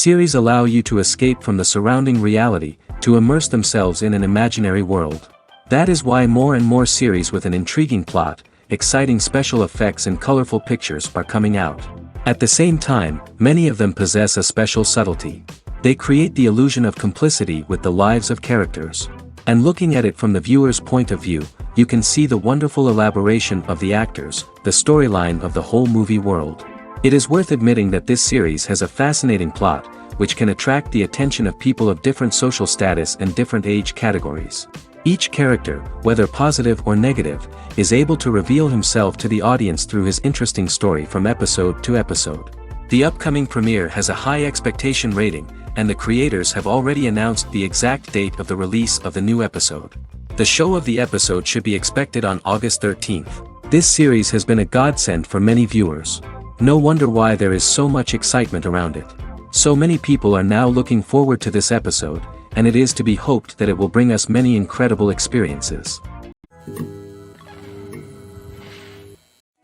Series allow you to escape from the surrounding reality, to immerse themselves in an imaginary world. That is why more and more series with an intriguing plot, exciting special effects and colorful pictures are coming out. At the same time, many of them possess a special subtlety. They create the illusion of complicity with the lives of characters. And looking at it from the viewer's point of view, you can see the wonderful elaboration of the actors, the storyline of the whole movie world. It is worth admitting that this series has a fascinating plot, which can attract the attention of people of different social status and different age categories. Each character, whether positive or negative, is able to reveal himself to the audience through his interesting story from episode to episode. The upcoming premiere has a high expectation rating, and the creators have already announced the exact date of the release of the new episode. The show of the episode should be expected on August 13th. This series has been a godsend for many viewers. No wonder why there is so much excitement around it. So many people are now looking forward to this episode, and it is to be hoped that it will bring us many incredible experiences.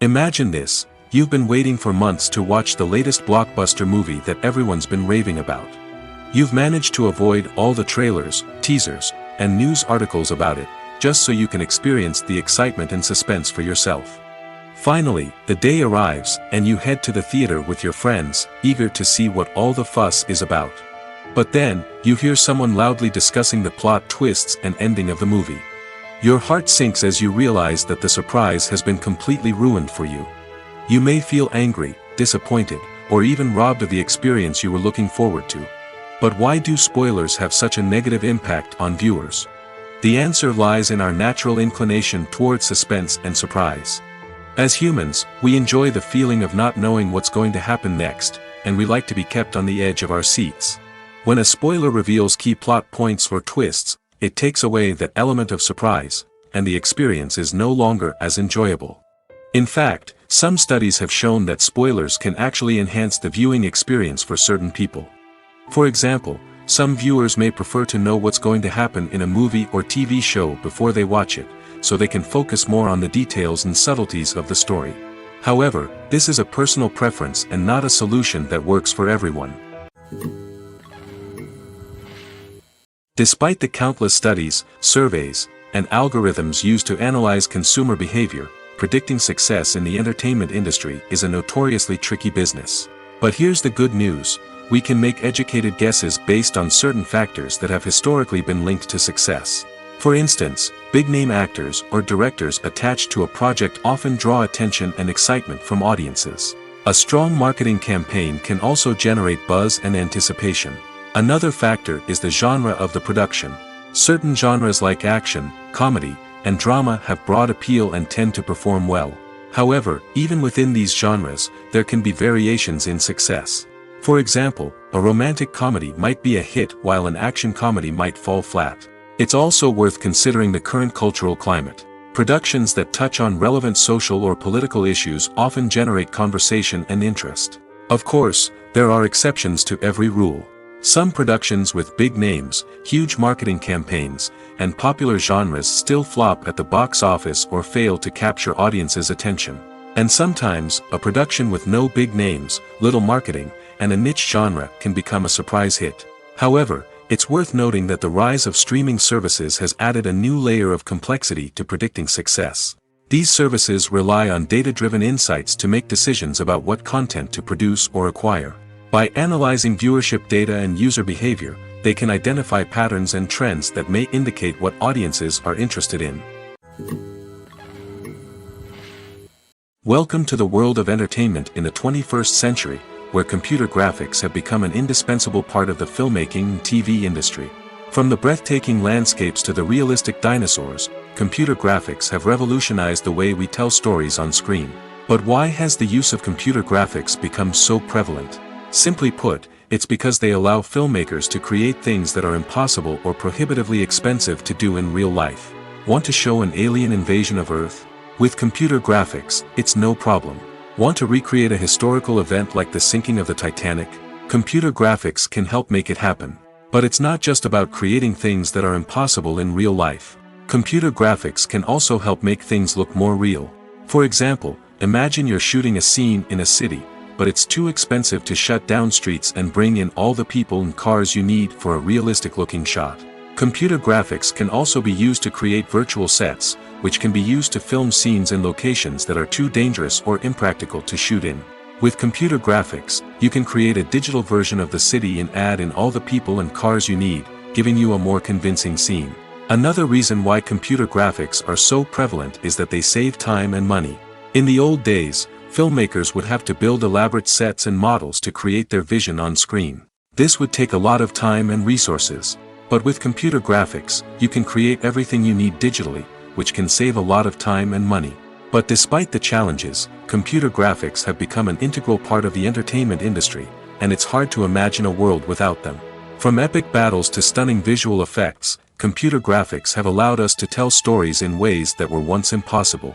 Imagine this, you've been waiting for months to watch the latest blockbuster movie that everyone's been raving about. You've managed to avoid all the trailers, teasers, and news articles about it, just so you can experience the excitement and suspense for yourself. Finally, the day arrives, and you head to the theater with your friends, eager to see what all the fuss is about. But then, you hear someone loudly discussing the plot twists and ending of the movie. Your heart sinks as you realize that the surprise has been completely ruined for you. You may feel angry, disappointed, or even robbed of the experience you were looking forward to. But why do spoilers have such a negative impact on viewers? The answer lies in our natural inclination toward suspense and surprise. As humans, we enjoy the feeling of not knowing what's going to happen next, and we like to be kept on the edge of our seats. When a spoiler reveals key plot points or twists, it takes away that element of surprise, and the experience is no longer as enjoyable. In fact, some studies have shown that spoilers can actually enhance the viewing experience for certain people. For example, some viewers may prefer to know what's going to happen in a movie or TV show before they watch it, so they can focus more on the details and subtleties of the story. However, this is a personal preference and not a solution that works for everyone. Despite the countless studies, surveys, and algorithms used to analyze consumer behavior, predicting success in the entertainment industry is a notoriously tricky business. But here's the good news, we can make educated guesses based on certain factors that have historically been linked to success. For instance, big-name actors or directors attached to a project often draw attention and excitement from audiences. A strong marketing campaign can also generate buzz and anticipation. Another factor is the genre of the production. Certain genres like action, comedy, and drama have broad appeal and tend to perform well. However, even within these genres, there can be variations in success. For example, a romantic comedy might be a hit while an action comedy might fall flat. It's also worth considering the current cultural climate. Productions that touch on relevant social or political issues often generate conversation and interest. Of course, there are exceptions to every rule. Some productions with big names, huge marketing campaigns, and popular genres still flop at the box office or fail to capture audiences' attention. And sometimes, a production with no big names, little marketing, and a niche genre can become a surprise hit. However, it's worth noting that the rise of streaming services has added a new layer of complexity to predicting success. These services rely on data-driven insights to make decisions about what content to produce or acquire. By analyzing viewership data and user behavior, they can identify patterns and trends that may indicate what audiences are interested in. Welcome to the world of entertainment in the 21st century, where computer graphics have become an indispensable part of the filmmaking and TV industry. From the breathtaking landscapes to the realistic dinosaurs, computer graphics have revolutionized the way we tell stories on screen. But why has the use of computer graphics become so prevalent? Simply put, it's because they allow filmmakers to create things that are impossible or prohibitively expensive to do in real life. Want to show an alien invasion of Earth? With computer graphics, it's no problem. Want to recreate a historical event like the sinking of the Titanic? Computer graphics can help make it happen. But it's not just about creating things that are impossible in real life. Computer graphics can also help make things look more real. For example, imagine you're shooting a scene in a city, but it's too expensive to shut down streets and bring in all the people and cars you need for a realistic-looking shot. Computer graphics can also be used to create virtual sets, which can be used to film scenes in locations that are too dangerous or impractical to shoot in. With computer graphics, you can create a digital version of the city and add in all the people and cars you need, giving you a more convincing scene. Another reason why computer graphics are so prevalent is that they save time and money. In the old days, filmmakers would have to build elaborate sets and models to create their vision on screen. This would take a lot of time and resources. But with computer graphics, you can create everything you need digitally, which can save a lot of time and money. But despite the challenges, computer graphics have become an integral part of the entertainment industry, and it's hard to imagine a world without them. From epic battles to stunning visual effects, computer graphics have allowed us to tell stories in ways that were once impossible.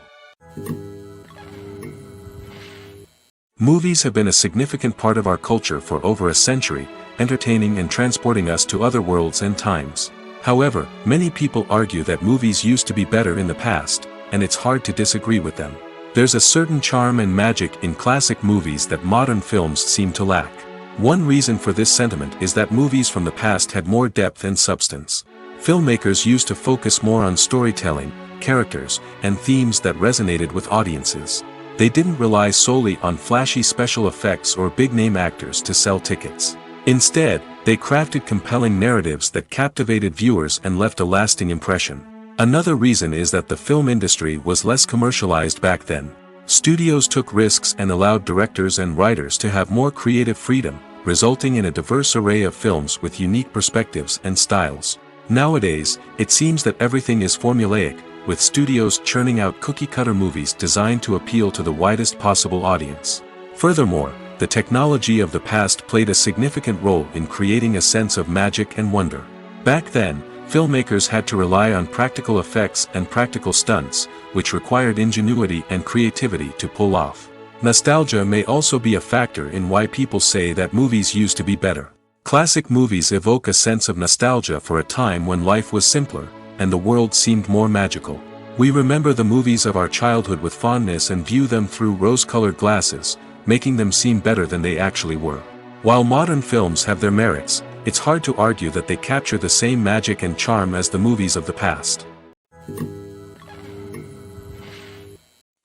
Movies have been a significant part of our culture for over a century, entertaining and transporting us to other worlds and times. However, many people argue that movies used to be better in the past, and it's hard to disagree with them. There's a certain charm and magic in classic movies that modern films seem to lack. One reason for this sentiment is that movies from the past had more depth and substance. Filmmakers used to focus more on storytelling, characters, and themes that resonated with audiences. They didn't rely solely on flashy special effects or big-name actors to sell tickets. Instead, they crafted compelling narratives that captivated viewers and left a lasting impression. Another reason is that the film industry was less commercialized back then. Studios took risks and allowed directors and writers to have more creative freedom, resulting in a diverse array of films with unique perspectives and styles. Nowadays, it seems that everything is formulaic, with studios churning out cookie-cutter movies designed to appeal to the widest possible audience. Furthermore, the technology of the past played a significant role in creating a sense of magic and wonder. Back then, filmmakers had to rely on practical effects and practical stunts, which required ingenuity and creativity to pull off. Nostalgia may also be a factor in why people say that movies used to be better. Classic movies evoke a sense of nostalgia for a time when life was simpler, and the world seemed more magical. We remember the movies of our childhood with fondness and view them through rose-colored glasses, making them seem better than they actually were. While modern films have their merits, it's hard to argue that they capture the same magic and charm as the movies of the past.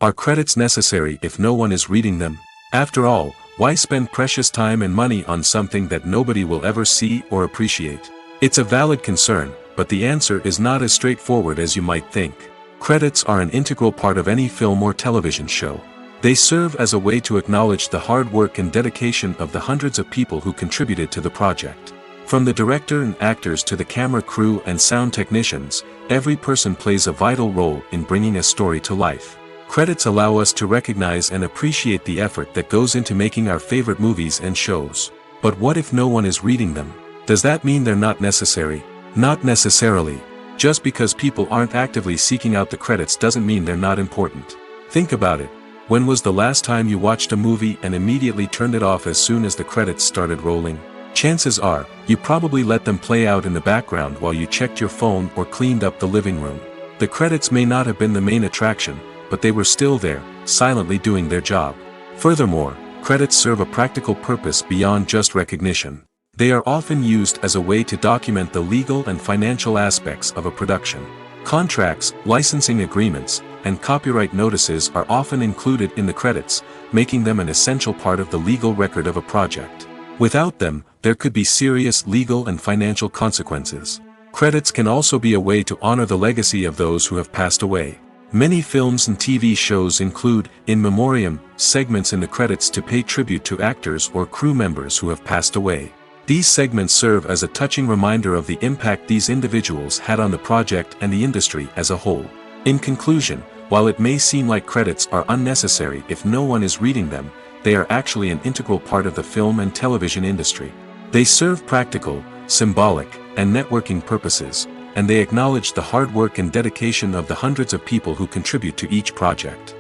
Are credits necessary if no one is reading them? After all, why spend precious time and money on something that nobody will ever see or appreciate? It's a valid concern, but the answer is not as straightforward as you might think. Credits are an integral part of any film or television show. They serve as a way to acknowledge the hard work and dedication of the hundreds of people who contributed to the project. From the director and actors to the camera crew and sound technicians, every person plays a vital role in bringing a story to life. Credits allow us to recognize and appreciate the effort that goes into making our favorite movies and shows. But what if no one is reading them? Does that mean they're not necessary? Not necessarily. Just because people aren't actively seeking out the credits doesn't mean they're not important. Think about it. When was the last time you watched a movie and immediately turned it off as soon as the credits started rolling? Chances are, you probably let them play out in the background while you checked your phone or cleaned up the living room. The credits may not have been the main attraction, but they were still there, silently doing their job. Furthermore, credits serve a practical purpose beyond just recognition. They are often used as a way to document the legal and financial aspects of a production. Contracts, licensing agreements, and copyright notices are often included in the credits, making them an essential part of the legal record of a project. Without them, there could be serious legal and financial consequences. Credits can also be a way to honor the legacy of those who have passed away. Many films and TV shows include, in memoriam, segments in the credits to pay tribute to actors or crew members who have passed away. These segments serve as a touching reminder of the impact these individuals had on the project and the industry as a whole. In conclusion, while it may seem like credits are unnecessary if no one is reading them, they are actually an integral part of the film and television industry. They serve practical, symbolic, and networking purposes, and they acknowledge the hard work and dedication of the hundreds of people who contribute to each project.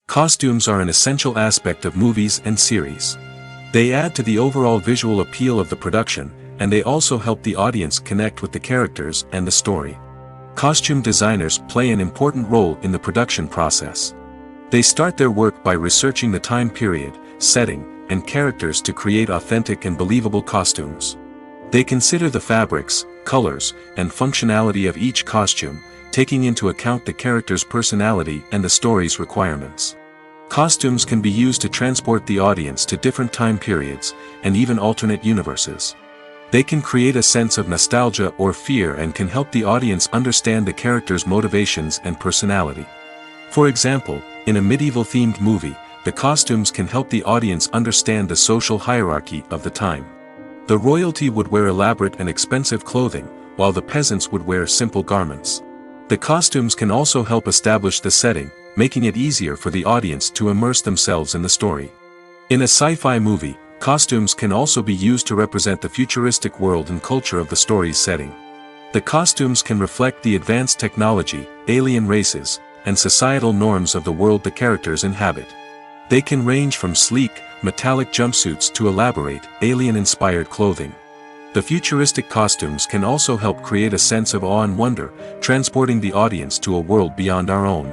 Costumes are an essential aspect of movies and series. They add to the overall visual appeal of the production, and they also help the audience connect with the characters and the story. Costume designers play an important role in the production process. They start their work by researching the time period, setting, and characters to create authentic and believable costumes. They consider the fabrics, colors, and functionality of each costume, taking into account the character's personality and the story's requirements. Costumes can be used to transport the audience to different time periods, and even alternate universes. They can create a sense of nostalgia or fear and can help the audience understand the character's motivations and personality. For example, in a medieval-themed movie, the costumes can help the audience understand the social hierarchy of the time. The royalty would wear elaborate and expensive clothing, while the peasants would wear simple garments. The costumes can also help establish the setting, making it easier for the audience to immerse themselves in the story. In a sci-fi movie, costumes can also be used to represent the futuristic world and culture of the story's setting. The costumes can reflect the advanced technology, alien races, and societal norms of the world the characters inhabit. They can range from sleek, metallic jumpsuits to elaborate, alien-inspired clothing. The futuristic costumes can also help create a sense of awe and wonder, transporting the audience to a world beyond our own.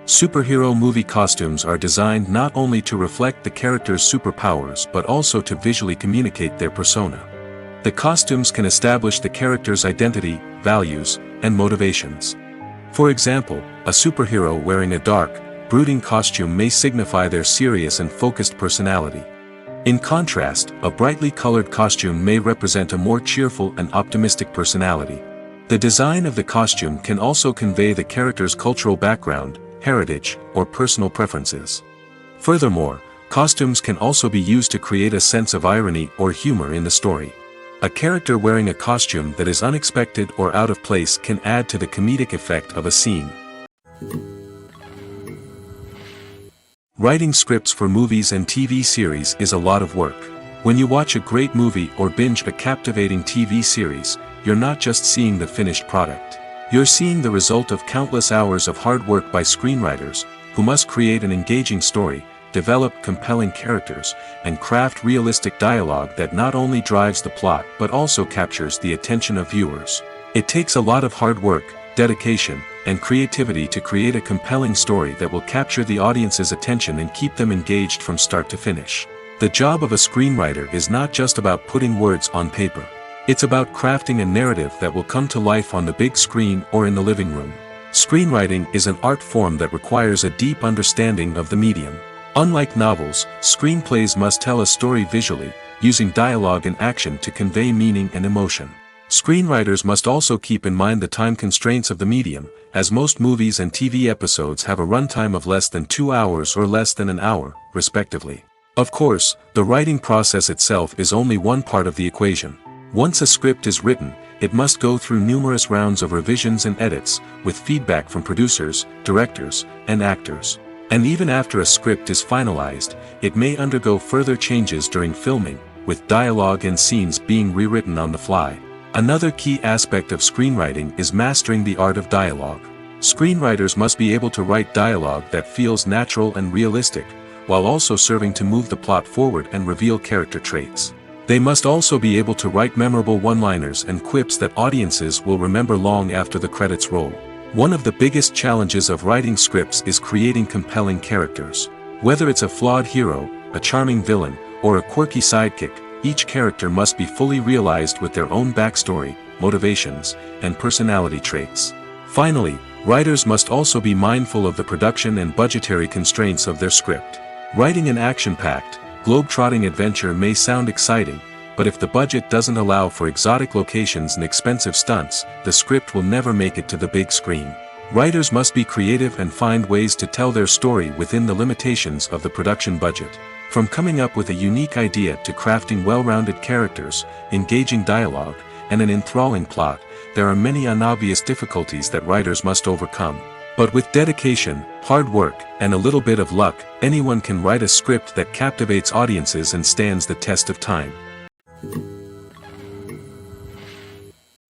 Superhero movie costumes are designed not only to reflect the character's superpowers but also to visually communicate their persona. The costumes can establish the character's identity, values, and motivations. For example, a superhero wearing a dark, brooding costume may signify their serious and focused personality. In contrast, a brightly colored costume may represent a more cheerful and optimistic personality. The design of the costume can also convey the character's cultural background, heritage, or personal preferences. Furthermore, costumes can also be used to create a sense of irony or humor in the story. A character wearing a costume that is unexpected or out of place can add to the comedic effect of a scene. Writing scripts for movies and TV series is a lot of work. When you watch a great movie or binge a captivating TV series, you're not just seeing the finished product. You're seeing the result of countless hours of hard work by screenwriters, who must create an engaging story, develop compelling characters, and craft realistic dialogue that not only drives the plot but also captures the attention of viewers. It takes a lot of hard work, dedication, and creativity to create a compelling story that will capture the audience's attention and keep them engaged from start to finish. The job of a screenwriter is not just about putting words on paper. It's about crafting a narrative that will come to life on the big screen or in the living room. Screenwriting is an art form that requires a deep understanding of the medium. Unlike novels, screenplays must tell a story visually, using dialogue and action to convey meaning and emotion. Screenwriters must also keep in mind the time constraints of the medium, as most movies and TV episodes have a runtime of less than 2 hours or less than an hour, respectively. Of course, the writing process itself is only one part of the equation. Once a script is written, it must go through numerous rounds of revisions and edits, with feedback from producers, directors, and actors. And even after a script is finalized, it may undergo further changes during filming, with dialogue and scenes being rewritten on the fly. Another key aspect of screenwriting is mastering the art of dialogue. Screenwriters must be able to write dialogue that feels natural and realistic, while also serving to move the plot forward and reveal character traits. They must also be able to write memorable one-liners and quips that audiences will remember long after the credits roll. One of the biggest challenges of writing scripts is creating compelling characters. Whether it's a flawed hero, a charming villain, or a quirky sidekick, each character must be fully realized with their own backstory, motivations, and personality traits. Finally, writers must also be mindful of the production and budgetary constraints of their script. Writing an action-packed, globe-trotting adventure may sound exciting, but if the budget doesn't allow for exotic locations and expensive stunts, the script will never make it to the big screen. Writers must be creative and find ways to tell their story within the limitations of the production budget. From coming up with a unique idea to crafting well-rounded characters, engaging dialogue, and an enthralling plot, there are many unobvious difficulties that writers must overcome. But with dedication, hard work, and a little bit of luck, anyone can write a script that captivates audiences and stands the test of time.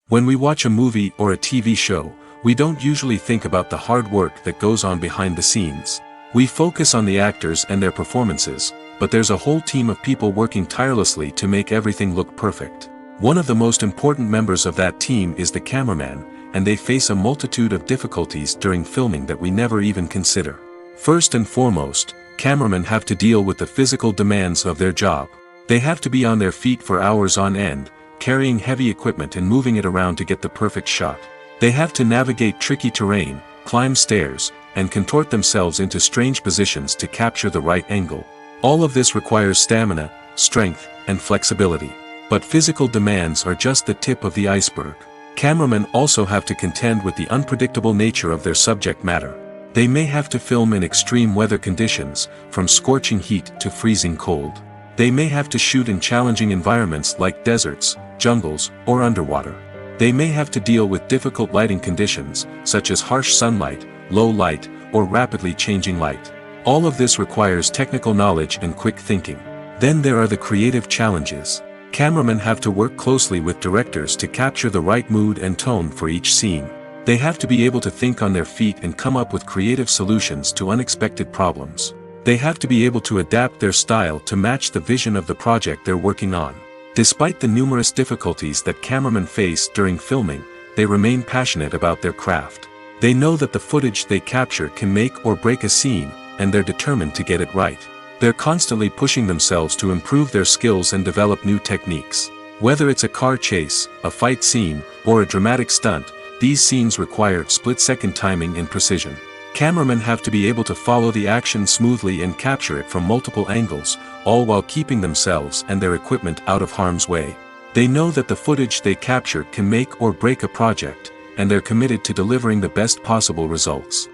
When we watch a movie or a TV show, we don't usually think about the hard work that goes on behind the scenes. We focus on the actors and their performances, but there's a whole team of people working tirelessly to make everything look perfect. One of the most important members of that team is the cameraman, and they face a multitude of difficulties during filming that we never even consider. First and foremost, cameramen have to deal with the physical demands of their job. They have to be on their feet for hours on end, carrying heavy equipment and moving it around to get the perfect shot. They have to navigate tricky terrain, climb stairs, and contort themselves into strange positions to capture the right angle. All of this requires stamina, strength, and flexibility. But physical demands are just the tip of the iceberg. Cameramen also have to contend with the unpredictable nature of their subject matter. They may have to film in extreme weather conditions, from scorching heat to freezing cold. They may have to shoot in challenging environments like deserts, jungles, or underwater. They may have to deal with difficult lighting conditions, such as harsh sunlight, low light, or rapidly changing light. All of this requires technical knowledge and quick thinking. Then there are the creative challenges. Cameramen have to work closely with directors to capture the right mood and tone for each scene. They have to be able to think on their feet and come up with creative solutions to unexpected problems. They have to be able to adapt their style to match the vision of the project they're working on. Despite the numerous difficulties that cameramen face during filming, they remain passionate about their craft. They know that the footage they capture can make or break a scene, and they're determined to get it right. They're constantly pushing themselves to improve their skills and develop new techniques. Whether it's a car chase, a fight scene, or a dramatic stunt, these scenes require split-second timing and precision. Cameramen have to be able to follow the action smoothly and capture it from multiple angles, all while keeping themselves and their equipment out of harm's way. They know that the footage they capture can make or break a project, and they're committed to delivering the best possible results.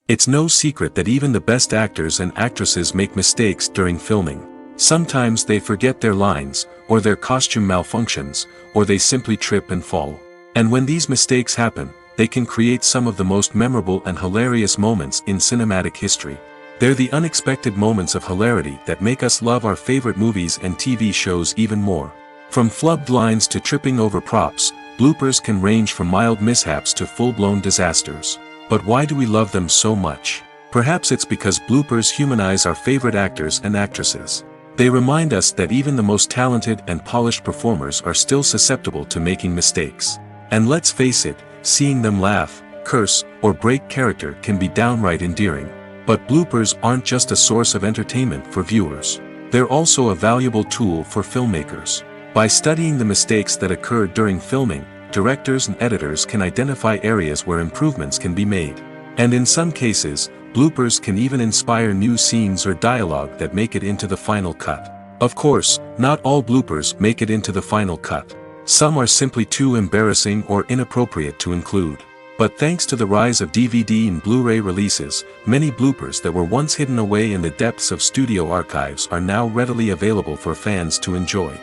It's no secret that even the best actors and actresses make mistakes during filming. Sometimes they forget their lines, or their costume malfunctions, or they simply trip and fall. And when these mistakes happen, they can create some of the most memorable and hilarious moments in cinematic history. They're the unexpected moments of hilarity that make us love our favorite movies and TV shows even more. From flubbed lines to tripping over props, bloopers can range from mild mishaps to full-blown disasters. But why do we love them so much? Perhaps it's because bloopers humanize our favorite actors and actresses. They remind us that even the most talented and polished performers are still susceptible to making mistakes. And let's face it, seeing them laugh, curse, or break character can be downright endearing. But bloopers aren't just a source of entertainment for viewers. They're also a valuable tool for filmmakers. By studying the mistakes that occurred during filming, directors and editors can identify areas where improvements can be made. And in some cases, bloopers can even inspire new scenes or dialogue that make it into the final cut. Of course, not all bloopers make it into the final cut. Some are simply too embarrassing or inappropriate to include. But thanks to the rise of DVD and Blu-ray releases, many bloopers that were once hidden away in the depths of studio archives are now readily available for fans to enjoy.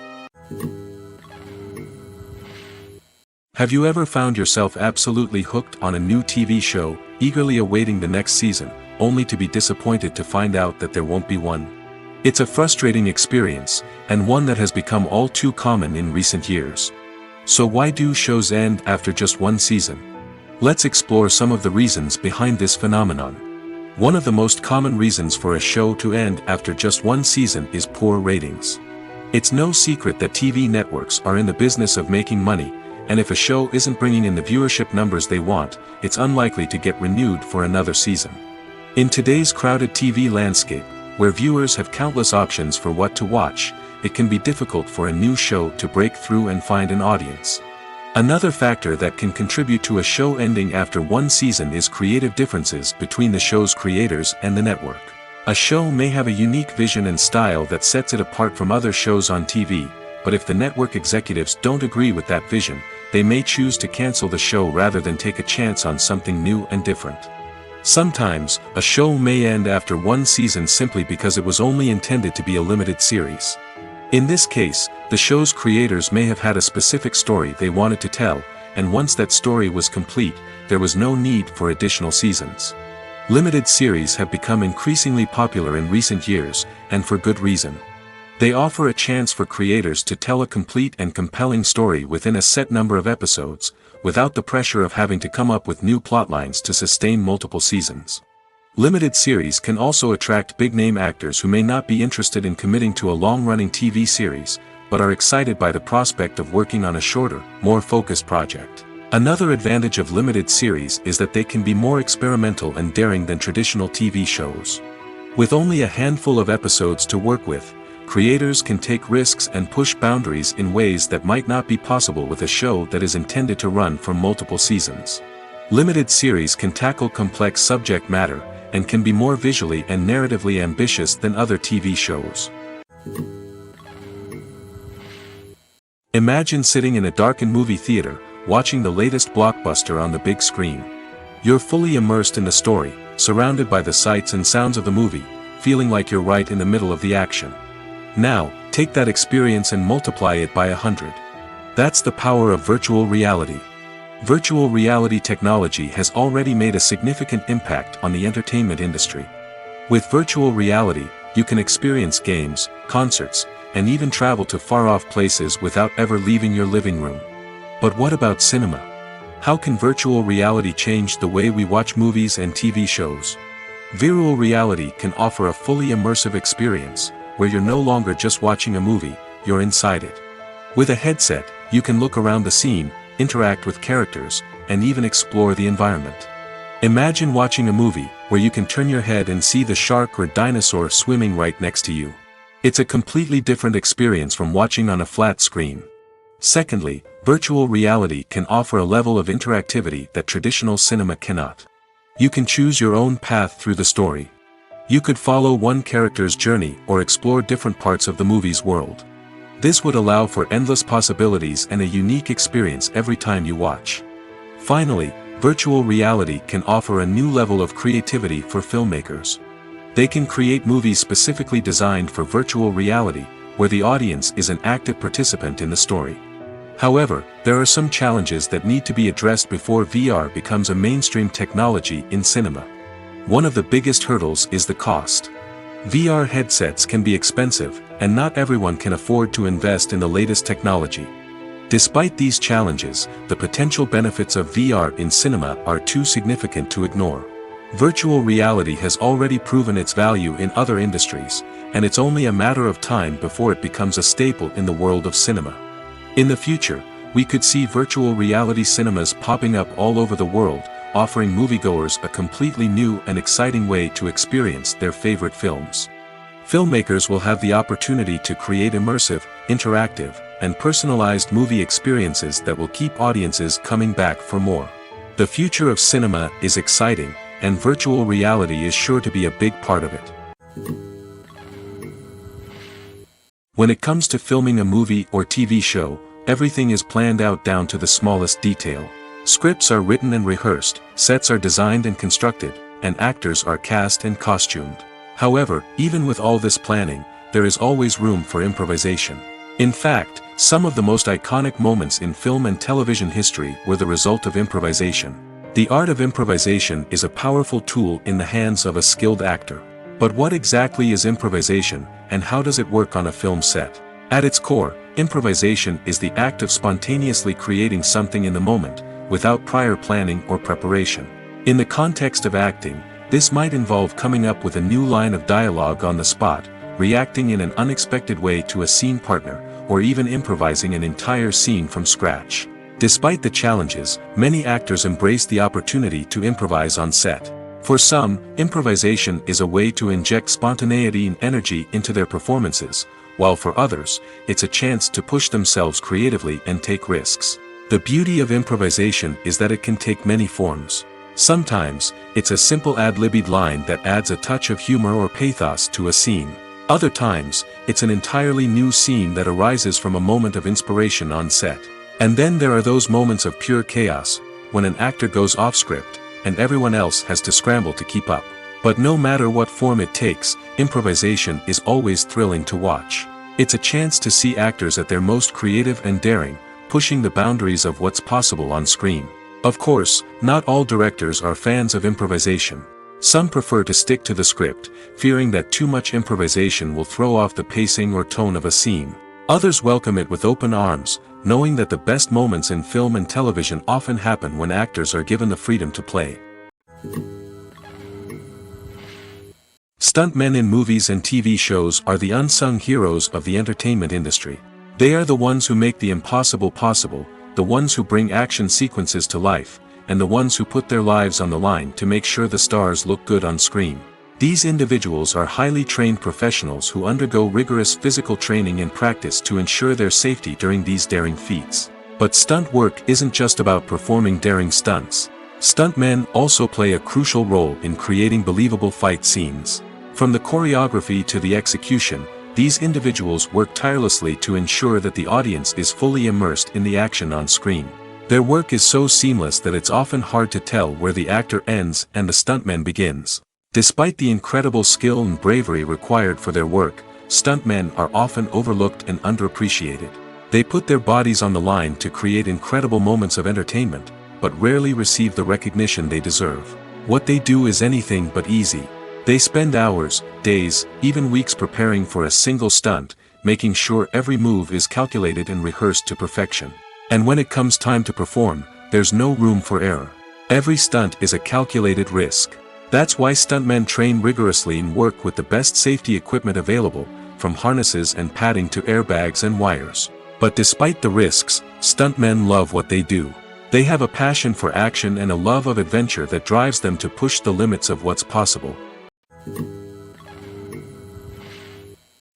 Have you ever found yourself absolutely hooked on a new TV show, eagerly awaiting the next season, only to be disappointed to find out that there won't be one? It's a frustrating experience, and one that has become all too common in recent years. So why do shows end after just one season? Let's explore some of the reasons behind this phenomenon. One of the most common reasons for a show to end after just one season is poor ratings. It's no secret that TV networks are in the business of making money, and if a show isn't bringing in the viewership numbers they want, it's unlikely to get renewed for another season. In today's crowded TV landscape, where viewers have countless options for what to watch, it can be difficult for a new show to break through and find an audience. Another factor that can contribute to a show ending after one season is creative differences between the show's creators and the network. A show may have a unique vision and style that sets it apart from other shows on TV, but if the network executives don't agree with that vision, they may choose to cancel the show rather than take a chance on something new and different. Sometimes, a show may end after one season simply because it was only intended to be a limited series. In this case, the show's creators may have had a specific story they wanted to tell, and once that story was complete, there was no need for additional seasons. Limited series have become increasingly popular in recent years, and for good reason. They offer a chance for creators to tell a complete and compelling story within a set number of episodes, without the pressure of having to come up with new plotlines to sustain multiple seasons. Limited series can also attract big-name actors who may not be interested in committing to a long-running TV series, but are excited by the prospect of working on a shorter, more focused project. Another advantage of limited series is that they can be more experimental and daring than traditional TV shows. With only a handful of episodes to work with, creators can take risks and push boundaries in ways that might not be possible with a show that is intended to run for multiple seasons. Limited series can tackle complex subject matter, and can be more visually and narratively ambitious than other TV shows. Imagine sitting in a darkened movie theater, watching the latest blockbuster on the big screen. You're fully immersed in the story, surrounded by the sights and sounds of the movie, feeling like you're right in the middle of the action. Now, take that experience and multiply it by 100. That's the power of virtual reality. Virtual reality technology has already made a significant impact on the entertainment industry. With virtual reality, you can experience games, concerts, and even travel to far-off places without ever leaving your living room. But what about cinema? How can virtual reality change the way we watch movies and TV shows? Virtual reality can offer a fully immersive experience, where you're no longer just watching a movie, you're inside it. With a headset, you can look around the scene, interact with characters, and even explore the environment. Imagine watching a movie where you can turn your head and see the shark or dinosaur swimming right next to you. It's a completely different experience from watching on a flat screen. Secondly, virtual reality can offer a level of interactivity that traditional cinema cannot. You can choose your own path through the story. You could follow one character's journey or explore different parts of the movie's world. This would allow for endless possibilities and a unique experience every time you watch. Finally, virtual reality can offer a new level of creativity for filmmakers. They can create movies specifically designed for virtual reality, where the audience is an active participant in the story. However, there are some challenges that need to be addressed before VR becomes a mainstream technology in cinema. One of the biggest hurdles is the cost. VR headsets can be expensive, and not everyone can afford to invest in the latest technology. Despite these challenges, the potential benefits of VR in cinema are too significant to ignore. Virtual reality has already proven its value in other industries, and it's only a matter of time before it becomes a staple in the world of cinema. In the future, we could see virtual reality cinemas popping up all over the world, offering moviegoers a completely new and exciting way to experience their favorite films. Filmmakers will have the opportunity to create immersive, interactive, and personalized movie experiences that will keep audiences coming back for more. The future of cinema is exciting, and virtual reality is sure to be a big part of it. When it comes to filming a movie or TV show, everything is planned out down to the smallest detail. Scripts are written and rehearsed, sets are designed and constructed, and actors are cast and costumed. However, even with all this planning, there is always room for improvisation. In fact, some of the most iconic moments in film and television history were the result of improvisation. The art of improvisation is a powerful tool in the hands of a skilled actor. But what exactly is improvisation, and how does it work on a film set? At its core, improvisation is the act of spontaneously creating something in the moment, without prior planning or preparation. In the context of acting, this might involve coming up with a new line of dialogue on the spot, reacting in an unexpected way to a scene partner, or even improvising an entire scene from scratch. Despite the challenges, many actors embrace the opportunity to improvise on set. For some, improvisation is a way to inject spontaneity and energy into their performances, while for others, it's a chance to push themselves creatively and take risks. The beauty of improvisation is that it can take many forms. Sometimes, it's a simple ad-libbed line that adds a touch of humor or pathos to a scene. Other times, it's an entirely new scene that arises from a moment of inspiration on set. And then there are those moments of pure chaos, when an actor goes off script, and everyone else has to scramble to keep up. But no matter what form it takes, improvisation is always thrilling to watch. It's a chance to see actors at their most creative and daring, pushing the boundaries of what's possible on screen. Of course, not all directors are fans of improvisation. Some prefer to stick to the script, fearing that too much improvisation will throw off the pacing or tone of a scene. Others welcome it with open arms, knowing that the best moments in film and television often happen when actors are given the freedom to play. Stuntmen in movies and TV shows are the unsung heroes of the entertainment industry. They are the ones who make the impossible possible, the ones who bring action sequences to life, and the ones who put their lives on the line to make sure the stars look good on screen. These individuals are highly trained professionals who undergo rigorous physical training and practice to ensure their safety during these daring feats. But stunt work isn't just about performing daring stunts. Stuntmen also play a crucial role in creating believable fight scenes. From the choreography to the execution, these individuals work tirelessly to ensure that the audience is fully immersed in the action on screen. Their work is so seamless that it's often hard to tell where the actor ends and the stuntman begins. Despite the incredible skill and bravery required for their work, stuntmen are often overlooked and underappreciated. They put their bodies on the line to create incredible moments of entertainment, but rarely receive the recognition they deserve. What they do is anything but easy. They spend hours, days, even weeks preparing for a single stunt, making sure every move is calculated and rehearsed to perfection. And when it comes time to perform, there's no room for error. Every stunt is a calculated risk. That's why stuntmen train rigorously and work with the best safety equipment available, from harnesses and padding to airbags and wires. But despite the risks, stuntmen love what they do. They have a passion for action and a love of adventure that drives them to push the limits of what's possible.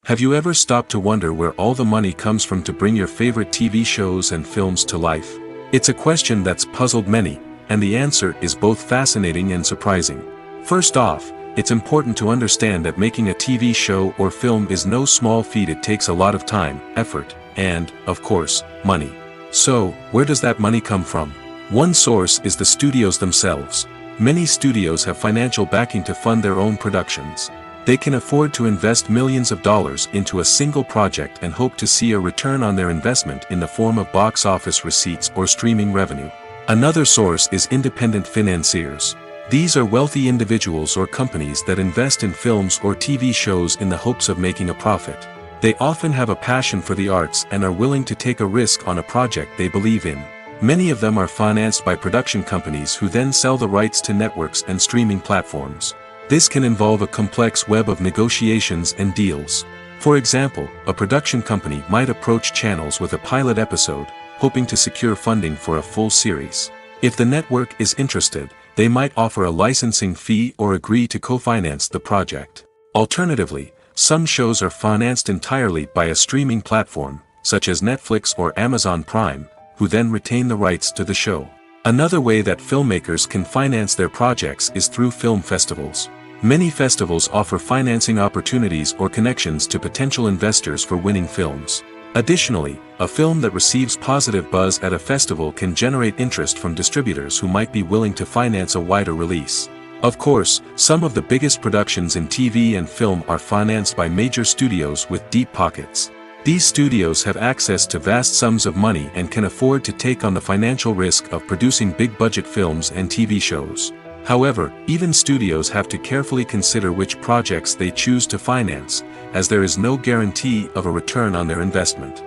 Have you ever stopped to wonder where all the money comes from to bring your favorite TV shows and films to life? It's a question that's puzzled many, and the answer is both fascinating and surprising. First off, it's important to understand that making a TV show or film is no small feat. It takes a lot of time, effort, and, of course, money. So, where does that money come from? One source is the studios themselves. Many studios have financial backing to fund their own productions. They can afford to invest millions of dollars into a single project and hope to see a return on their investment in the form of box office receipts or streaming revenue. Another source is independent financiers. These are wealthy individuals or companies that invest in films or TV shows in the hopes of making a profit. They often have a passion for the arts and are willing to take a risk on a project they believe in. Many of them are financed by production companies who then sell the rights to networks and streaming platforms. This can involve a complex web of negotiations and deals. For example, a production company might approach channels with a pilot episode, hoping to secure funding for a full series. If the network is interested, they might offer a licensing fee or agree to co-finance the project. Alternatively, some shows are financed entirely by a streaming platform, such as Netflix or Amazon Prime, who then retain the rights to the show. Another way that filmmakers can finance their projects is through film festivals. Many festivals offer financing opportunities or connections to potential investors for winning films. Additionally, a film that receives positive buzz at a festival can generate interest from distributors who might be willing to finance a wider release. Of course, some of the biggest productions in TV and film are financed by major studios with deep pockets. These studios have access to vast sums of money and can afford to take on the financial risk of producing big-budget films and TV shows. However, even studios have to carefully consider which projects they choose to finance, as there is no guarantee of a return on their investment.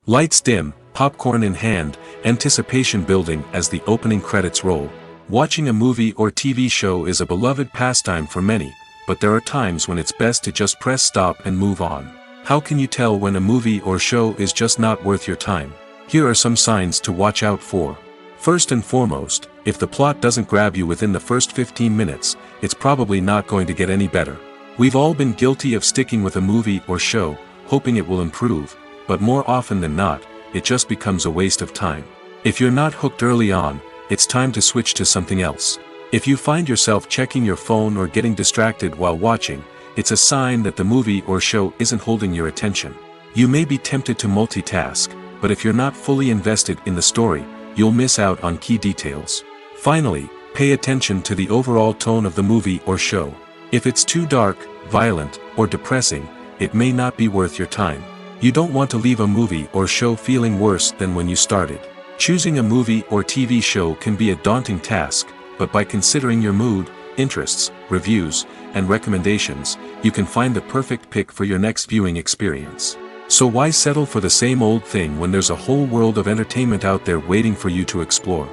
Lights dim, popcorn in hand, anticipation building as the opening credits roll. Watching a movie or TV show is a beloved pastime for many, but there are times when it's best to just press stop and move on. How can you tell when a movie or show is just not worth your time? Here are some signs to watch out for. First and foremost, if the plot doesn't grab you within the first 15 minutes, it's probably not going to get any better. We've all been guilty of sticking with a movie or show, hoping it will improve, but more often than not, it just becomes a waste of time. If you're not hooked early on, it's time to switch to something else. If you find yourself checking your phone or getting distracted while watching, it's a sign that the movie or show isn't holding your attention. You may be tempted to multitask, but if you're not fully invested in the story, you'll miss out on key details. Finally, pay attention to the overall tone of the movie or show. If it's too dark, violent, or depressing, it may not be worth your time. You don't want to leave a movie or show feeling worse than when you started. Choosing a movie or TV show can be a daunting task, but by considering your mood, interests, reviews, and recommendations, you can find the perfect pick for your next viewing experience. So why settle for the same old thing when there's a whole world of entertainment out there waiting for you to explore?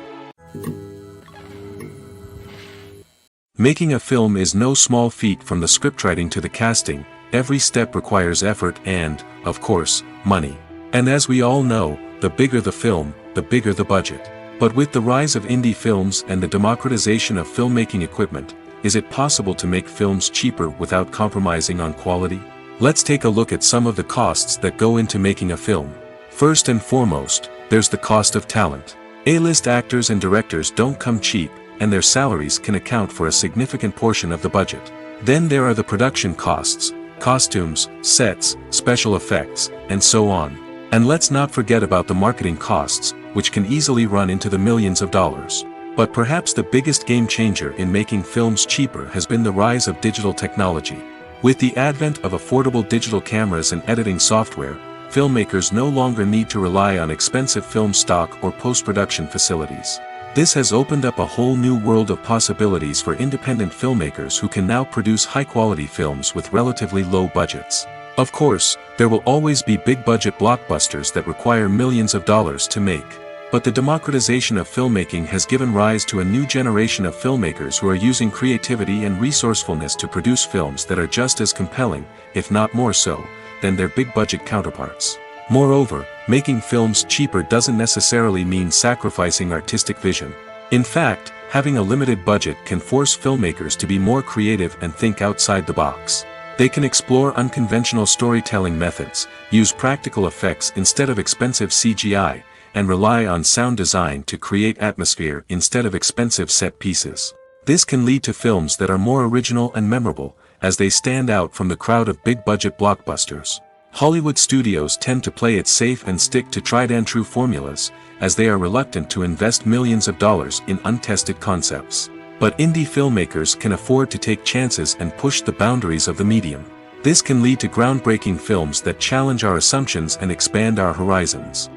Making a film is no small feat. From the scriptwriting to the casting, every step requires effort and, of course, money. And as we all know, the bigger the film, the bigger the budget. But with the rise of indie films and the democratization of filmmaking equipment, is it possible to make films cheaper without compromising on quality? Let's take a look at some of the costs that go into making a film. First and foremost, there's the cost of talent. A-list actors and directors don't come cheap, and their salaries can account for a significant portion of the budget. Then there are the production costs, costumes, sets, special effects, and so on. And let's not forget about the marketing costs, which can easily run into the millions of dollars. But perhaps the biggest game changer in making films cheaper has been the rise of digital technology. With the advent of affordable digital cameras and editing software, filmmakers no longer need to rely on expensive film stock or post-production facilities. This has opened up a whole new world of possibilities for independent filmmakers who can now produce high-quality films with relatively low budgets. Of course, there will always be big-budget blockbusters that require millions of dollars to make. But the democratization of filmmaking has given rise to a new generation of filmmakers who are using creativity and resourcefulness to produce films that are just as compelling, if not more so, than their big-budget counterparts. Moreover, making films cheaper doesn't necessarily mean sacrificing artistic vision. In fact, having a limited budget can force filmmakers to be more creative and think outside the box. They can explore unconventional storytelling methods, use practical effects instead of expensive CGI, and rely on sound design to create atmosphere instead of expensive set pieces. This can lead to films that are more original and memorable, as they stand out from the crowd of big-budget blockbusters. Hollywood studios tend to play it safe and stick to tried-and-true formulas, as they are reluctant to invest millions of dollars in untested concepts. But indie filmmakers can afford to take chances and push the boundaries of the medium. This can lead to groundbreaking films that challenge our assumptions and expand our horizons.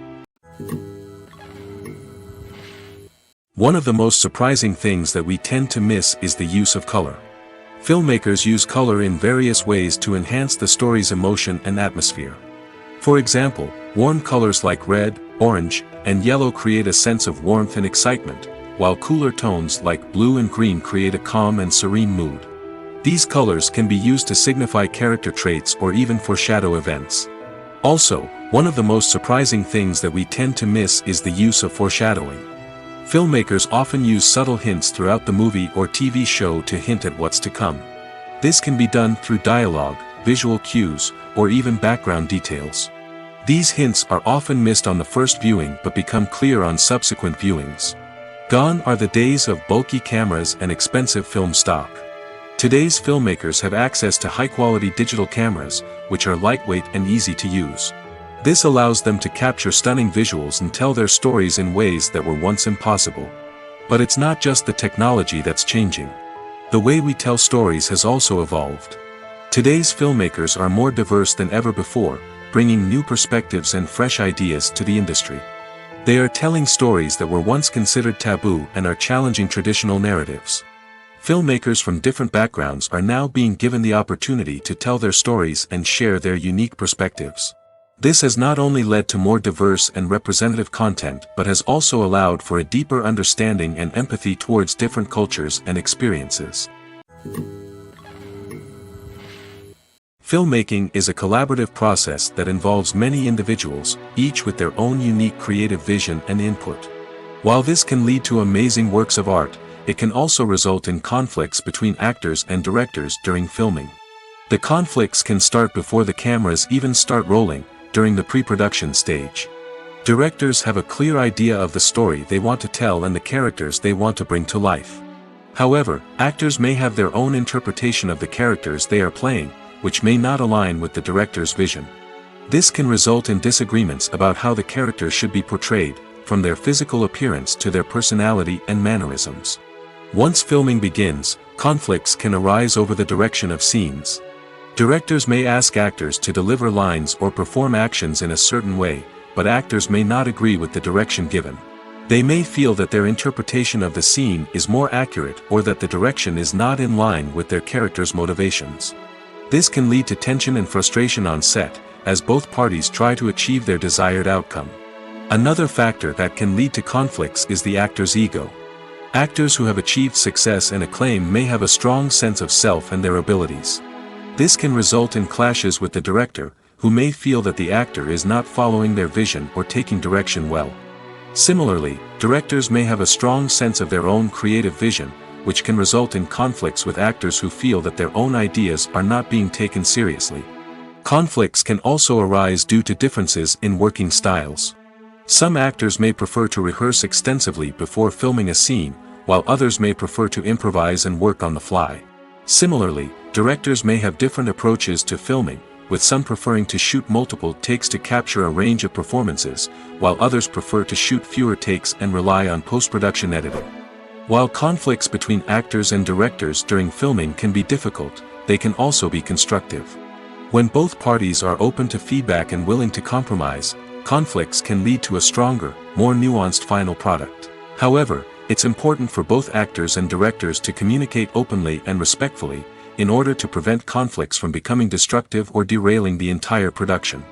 One of the most surprising things that we tend to miss is the use of color. Filmmakers use color in various ways to enhance the story's emotion and atmosphere. For example, warm colors like red, orange, and yellow create a sense of warmth and excitement, while cooler tones like blue and green create a calm and serene mood. These colors can be used to signify character traits or even foreshadow events. Also, one of the most surprising things that we tend to miss is the use of foreshadowing. Filmmakers often use subtle hints throughout the movie or TV show to hint at what's to come. This can be done through dialogue, visual cues, or even background details. These hints are often missed on the first viewing but become clear on subsequent viewings. Gone are the days of bulky cameras and expensive film stock. Today's filmmakers have access to high-quality digital cameras, which are lightweight and easy to use. This allows them to capture stunning visuals and tell their stories in ways that were once impossible. But it's not just the technology that's changing. The way we tell stories has also evolved. Today's filmmakers are more diverse than ever before, bringing new perspectives and fresh ideas to the industry. They are telling stories that were once considered taboo and are challenging traditional narratives. Filmmakers from different backgrounds are now being given the opportunity to tell their stories and share their unique perspectives. This has not only led to more diverse and representative content but has also allowed for a deeper understanding and empathy towards different cultures and experiences. Filmmaking is a collaborative process that involves many individuals, each with their own unique creative vision and input. While this can lead to amazing works of art, it can also result in conflicts between actors and directors during filming. The conflicts can start before the cameras even start rolling, during the pre-production stage. Directors have a clear idea of the story they want to tell and the characters they want to bring to life. However, actors may have their own interpretation of the characters they are playing, which may not align with the director's vision. This can result in disagreements about how the characters should be portrayed, from their physical appearance to their personality and mannerisms. Once filming begins, conflicts can arise over the direction of scenes. Directors may ask actors to deliver lines or perform actions in a certain way, but actors may not agree with the direction given. They may feel that their interpretation of the scene is more accurate or that the direction is not in line with their character's motivations. This can lead to tension and frustration on set, as both parties try to achieve their desired outcome. Another factor that can lead to conflicts is the actor's ego. Actors who have achieved success and acclaim may have a strong sense of self and their abilities. This can result in clashes with the director, who may feel that the actor is not following their vision or taking direction well. Similarly, directors may have a strong sense of their own creative vision, which can result in conflicts with actors who feel that their own ideas are not being taken seriously. Conflicts can also arise due to differences in working styles. Some actors may prefer to rehearse extensively before filming a scene, while others may prefer to improvise and work on the fly. Similarly, directors may have different approaches to filming, with some preferring to shoot multiple takes to capture a range of performances, while others prefer to shoot fewer takes and rely on post-production editing. While conflicts between actors and directors during filming can be difficult, they can also be constructive. When both parties are open to feedback and willing to compromise, conflicts can lead to a stronger, more nuanced final product. However, it's important for both actors and directors to communicate openly and respectfully, in order to prevent conflicts from becoming destructive or derailing the entire production.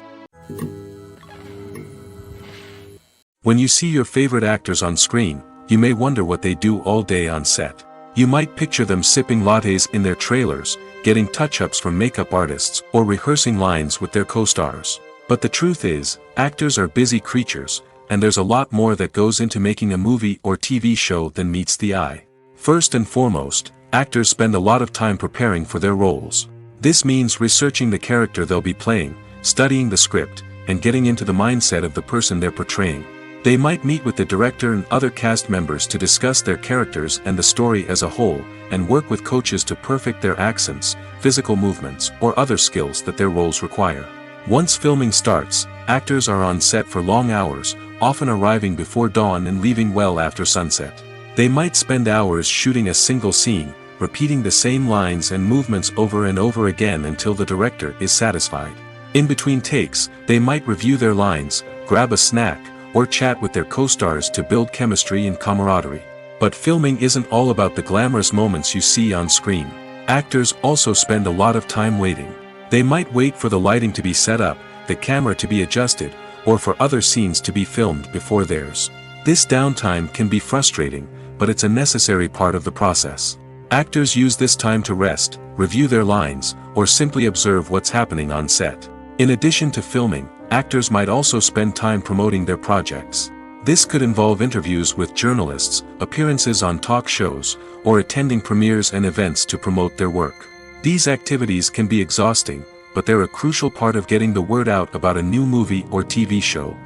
When you see your favorite actors on screen, you may wonder what they do all day on set. You might picture them sipping lattes in their trailers, getting touch-ups from makeup artists, or rehearsing lines with their co-stars. But the truth is, actors are busy creatures, and there's a lot more that goes into making a movie or TV show than meets the eye. First and foremost, actors spend a lot of time preparing for their roles. This means researching the character they'll be playing, studying the script, and getting into the mindset of the person they're portraying. They might meet with the director and other cast members to discuss their characters and the story as a whole, and work with coaches to perfect their accents, physical movements, or other skills that their roles require. Once filming starts, actors are on set for long hours, often arriving before dawn and leaving well after sunset. They might spend hours shooting a single scene, repeating the same lines and movements over and over again until the director is satisfied. In between takes, they might review their lines, grab a snack, or chat with their co-stars to build chemistry and camaraderie. But filming isn't all about the glamorous moments you see on screen. Actors also spend a lot of time waiting. They might wait for the lighting to be set up, the camera to be adjusted, or for other scenes to be filmed before theirs. This downtime can be frustrating, but it's a necessary part of the process. Actors use this time to rest, review their lines, or simply observe what's happening on set. In addition to filming, actors might also spend time promoting their projects. This could involve interviews with journalists, appearances on talk shows, or attending premieres and events to promote their work. These activities can be exhausting, but they're a crucial part of getting the word out about a new movie or TV show.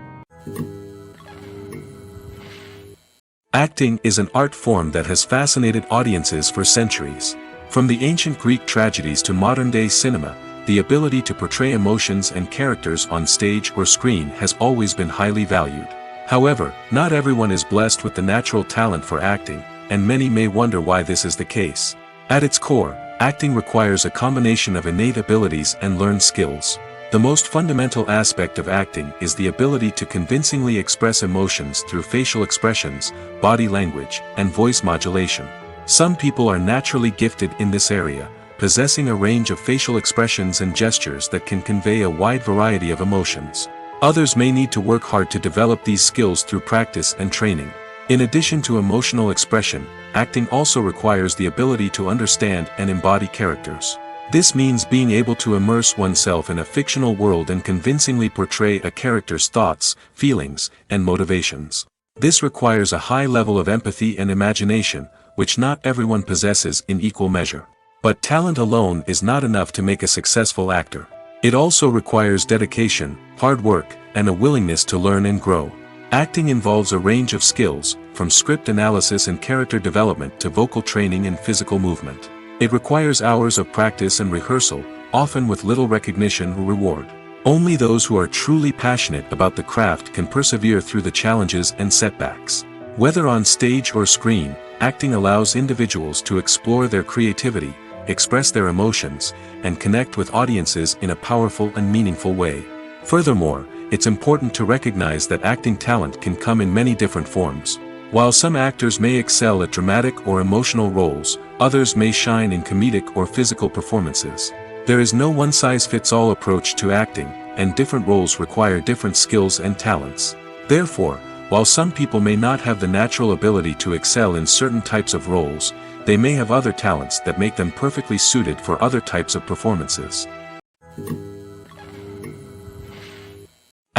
Acting is an art form that has fascinated audiences for centuries. From the ancient Greek tragedies to modern-day cinema, the ability to portray emotions and characters on stage or screen has always been highly valued. However, not everyone is blessed with the natural talent for acting, and many may wonder why this is the case. At its core, acting requires a combination of innate abilities and learned skills. The most fundamental aspect of acting is the ability to convincingly express emotions through facial expressions, body language, and voice modulation. Some people are naturally gifted in this area, possessing a range of facial expressions and gestures that can convey a wide variety of emotions. Others may need to work hard to develop these skills through practice and training. In addition to emotional expression, acting also requires the ability to understand and embody characters. This means being able to immerse oneself in a fictional world and convincingly portray a character's thoughts, feelings, and motivations. This requires a high level of empathy and imagination, which not everyone possesses in equal measure. But talent alone is not enough to make a successful actor. It also requires dedication, hard work, and a willingness to learn and grow. Acting involves a range of skills, from script analysis and character development to vocal training and physical movement. It requires hours of practice and rehearsal, often with little recognition or reward. Only those who are truly passionate about the craft can persevere through the challenges and setbacks. Whether on stage or screen, acting allows individuals to explore their creativity, express their emotions, and connect with audiences in a powerful and meaningful way. Furthermore, it's important to recognize that acting talent can come in many different forms. While some actors may excel at dramatic or emotional roles, others may shine in comedic or physical performances. There is no one-size-fits-all approach to acting, and different roles require different skills and talents. Therefore, while some people may not have the natural ability to excel in certain types of roles, they may have other talents that make them perfectly suited for other types of performances.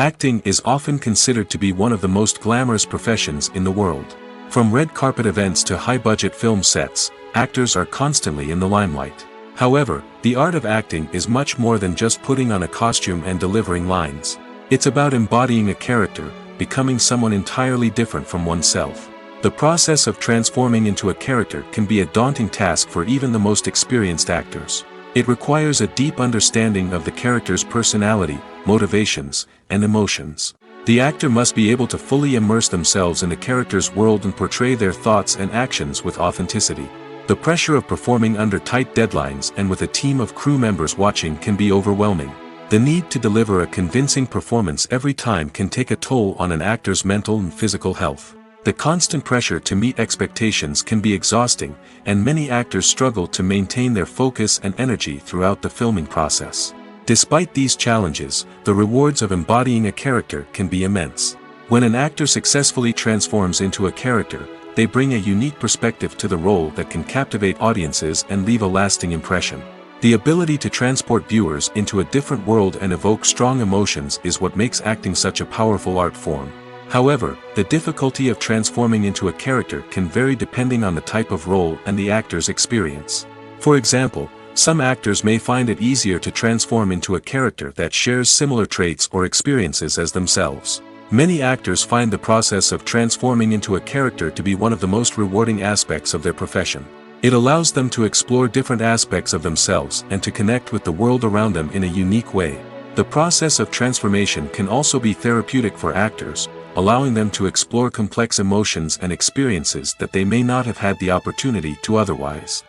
Acting is often considered to be one of the most glamorous professions in the world. From red carpet events to high-budget film sets, actors are constantly in the limelight. However, the art of acting is much more than just putting on a costume and delivering lines. It's about embodying a character, becoming someone entirely different from oneself. The process of transforming into a character can be a daunting task for even the most experienced actors. It requires a deep understanding of the character's personality, motivations, and emotions. The actor must be able to fully immerse themselves in the character's world and portray their thoughts and actions with authenticity. The pressure of performing under tight deadlines and with a team of crew members watching can be overwhelming. The need to deliver a convincing performance every time can take a toll on an actor's mental and physical health. The constant pressure to meet expectations can be exhausting, and many actors struggle to maintain their focus and energy throughout the filming process. Despite these challenges, the rewards of embodying a character can be immense. When an actor successfully transforms into a character, they bring a unique perspective to the role that can captivate audiences and leave a lasting impression. The ability to transport viewers into a different world and evoke strong emotions is what makes acting such a powerful art form. However, the difficulty of transforming into a character can vary depending on the type of role and the actor's experience. For example, some actors may find it easier to transform into a character that shares similar traits or experiences as themselves. Many actors find the process of transforming into a character to be one of the most rewarding aspects of their profession. It allows them to explore different aspects of themselves and to connect with the world around them in a unique way. The process of transformation can also be therapeutic for actors, allowing them to explore complex emotions and experiences that they may not have had the opportunity to otherwise.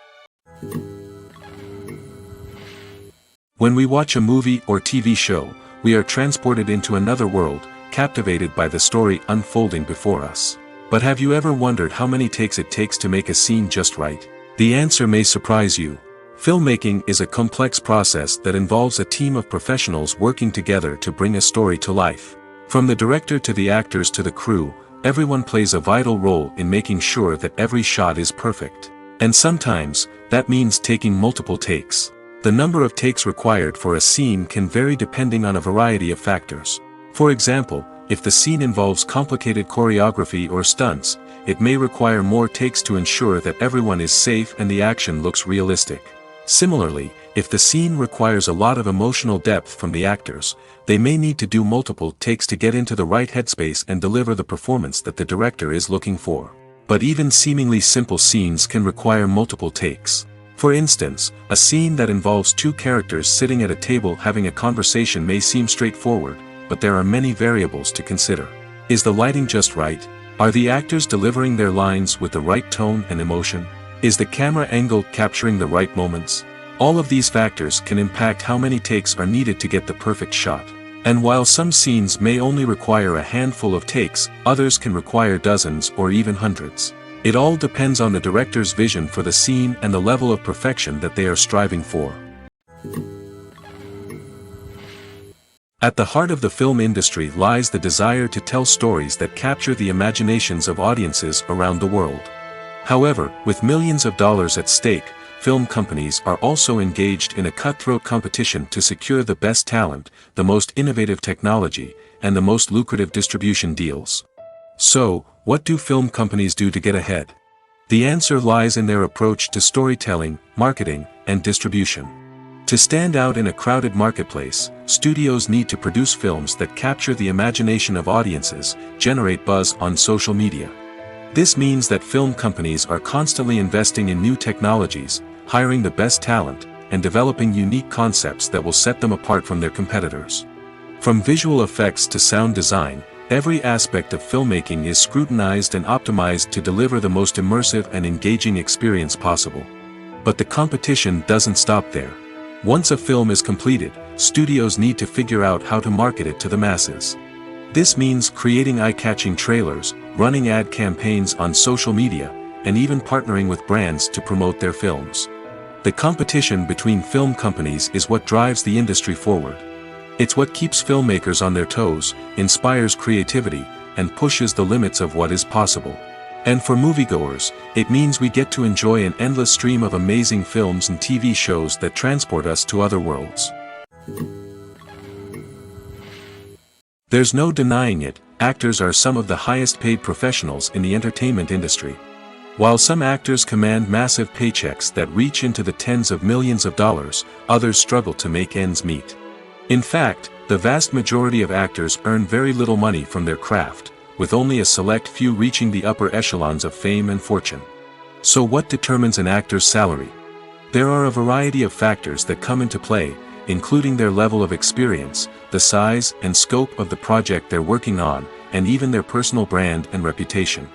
When we watch a movie or TV show, we are transported into another world, captivated by the story unfolding before us. But have you ever wondered how many takes it takes to make a scene just right? The answer may surprise you. Filmmaking is a complex process that involves a team of professionals working together to bring a story to life. From the director to the actors to the crew, everyone plays a vital role in making sure that every shot is perfect. And sometimes, that means taking multiple takes. The number of takes required for a scene can vary depending on a variety of factors. For example, if the scene involves complicated choreography or stunts, it may require more takes to ensure that everyone is safe and the action looks realistic. Similarly, if the scene requires a lot of emotional depth from the actors, they may need to do multiple takes to get into the right headspace and deliver the performance that the director is looking for. But even seemingly simple scenes can require multiple takes. For instance, a scene that involves two characters sitting at a table having a conversation may seem straightforward, but there are many variables to consider. Is the lighting just right? Are the actors delivering their lines with the right tone and emotion? Is the camera angle capturing the right moments? All of these factors can impact how many takes are needed to get the perfect shot. And while some scenes may only require a handful of takes, others can require dozens or even hundreds. It all depends on the director's vision for the scene and the level of perfection that they are striving for. At the heart of the film industry lies the desire to tell stories that capture the imaginations of audiences around the world. However, with millions of dollars at stake, film companies are also engaged in a cutthroat competition to secure the best talent, the most innovative technology, and the most lucrative distribution deals. So, what do film companies do to get ahead? The answer lies in their approach to storytelling, marketing, and distribution. To stand out in a crowded marketplace, studios need to produce films that capture the imagination of audiences, generate buzz on social media. This means that film companies are constantly investing in new technologies, hiring the best talent, and developing unique concepts that will set them apart from their competitors. From visual effects to sound design, every aspect of filmmaking is scrutinized and optimized to deliver the most immersive and engaging experience possible. But the competition doesn't stop there. Once a film is completed, studios need to figure out how to market it to the masses. This means creating eye-catching trailers, running ad campaigns on social media, and even partnering with brands to promote their films. The competition between film companies is what drives the industry forward. It's what keeps filmmakers on their toes, inspires creativity, and pushes the limits of what is possible. And for moviegoers, it means we get to enjoy an endless stream of amazing films and TV shows that transport us to other worlds. There's no denying it, actors are some of the highest paid professionals in the entertainment industry. While some actors command massive paychecks that reach into the tens of millions of dollars, others struggle to make ends meet. In fact, the vast majority of actors earn very little money from their craft, with only a select few reaching the upper echelons of fame and fortune. So what determines an actor's salary? There are a variety of factors that come into play, including their level of experience, the size and scope of the project they're working on, and even their personal brand and reputation.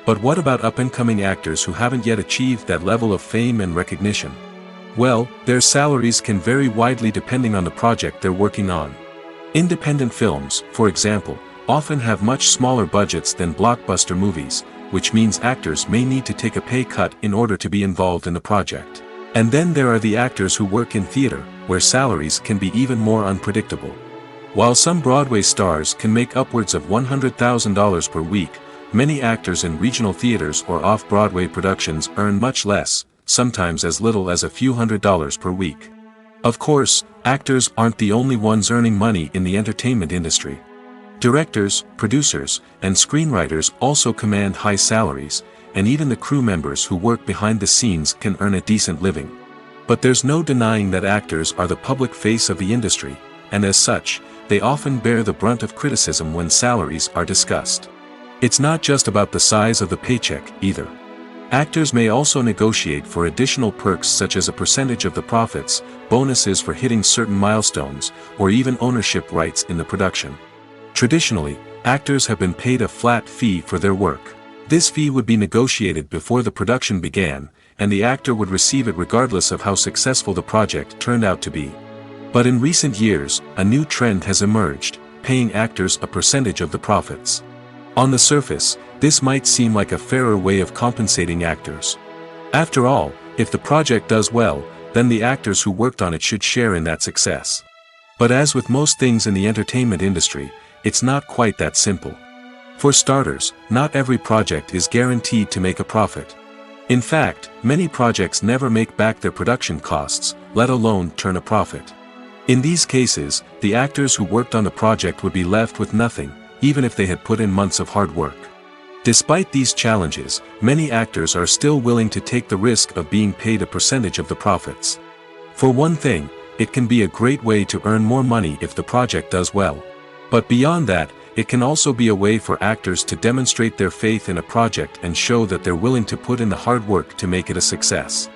But what about up-and-coming actors who haven't yet achieved that level of fame and recognition? Well, their salaries can vary widely depending on the project they're working on. Independent films, for example, often have much smaller budgets than blockbuster movies, which means actors may need to take a pay cut in order to be involved in the project. And then there are the actors who work in theater, where salaries can be even more unpredictable. While some Broadway stars can make upwards of $100,000 per week, many actors in regional theaters or off-Broadway productions earn much less, sometimes as little as a few $100s per week. Of course, actors aren't the only ones earning money in the entertainment industry. Directors, producers, and screenwriters also command high salaries, and even the crew members who work behind the scenes can earn a decent living. But there's no denying that actors are the public face of the industry, and as such, they often bear the brunt of criticism when salaries are discussed. It's not just about the size of the paycheck, either. Actors may also negotiate for additional perks such as a percentage of the profits, bonuses for hitting certain milestones, or even ownership rights in the production. Traditionally, actors have been paid a flat fee for their work. This fee would be negotiated before the production began, and the actor would receive it regardless of how successful the project turned out to be. But in recent years, a new trend has emerged, paying actors a percentage of the profits. On the surface, this might seem like a fairer way of compensating actors. After all, if the project does well, then the actors who worked on it should share in that success. But as with most things in the entertainment industry, it's not quite that simple. For starters, not every project is guaranteed to make a profit. In fact, many projects never make back their production costs, let alone turn a profit. In these cases, the actors who worked on the project would be left with nothing, even if they had put in months of hard work. Despite these challenges, many actors are still willing to take the risk of being paid a percentage of the profits. For one thing, it can be a great way to earn more money if the project does well. But beyond that, it can also be a way for actors to demonstrate their faith in a project and show that they're willing to put in the hard work to make it a success.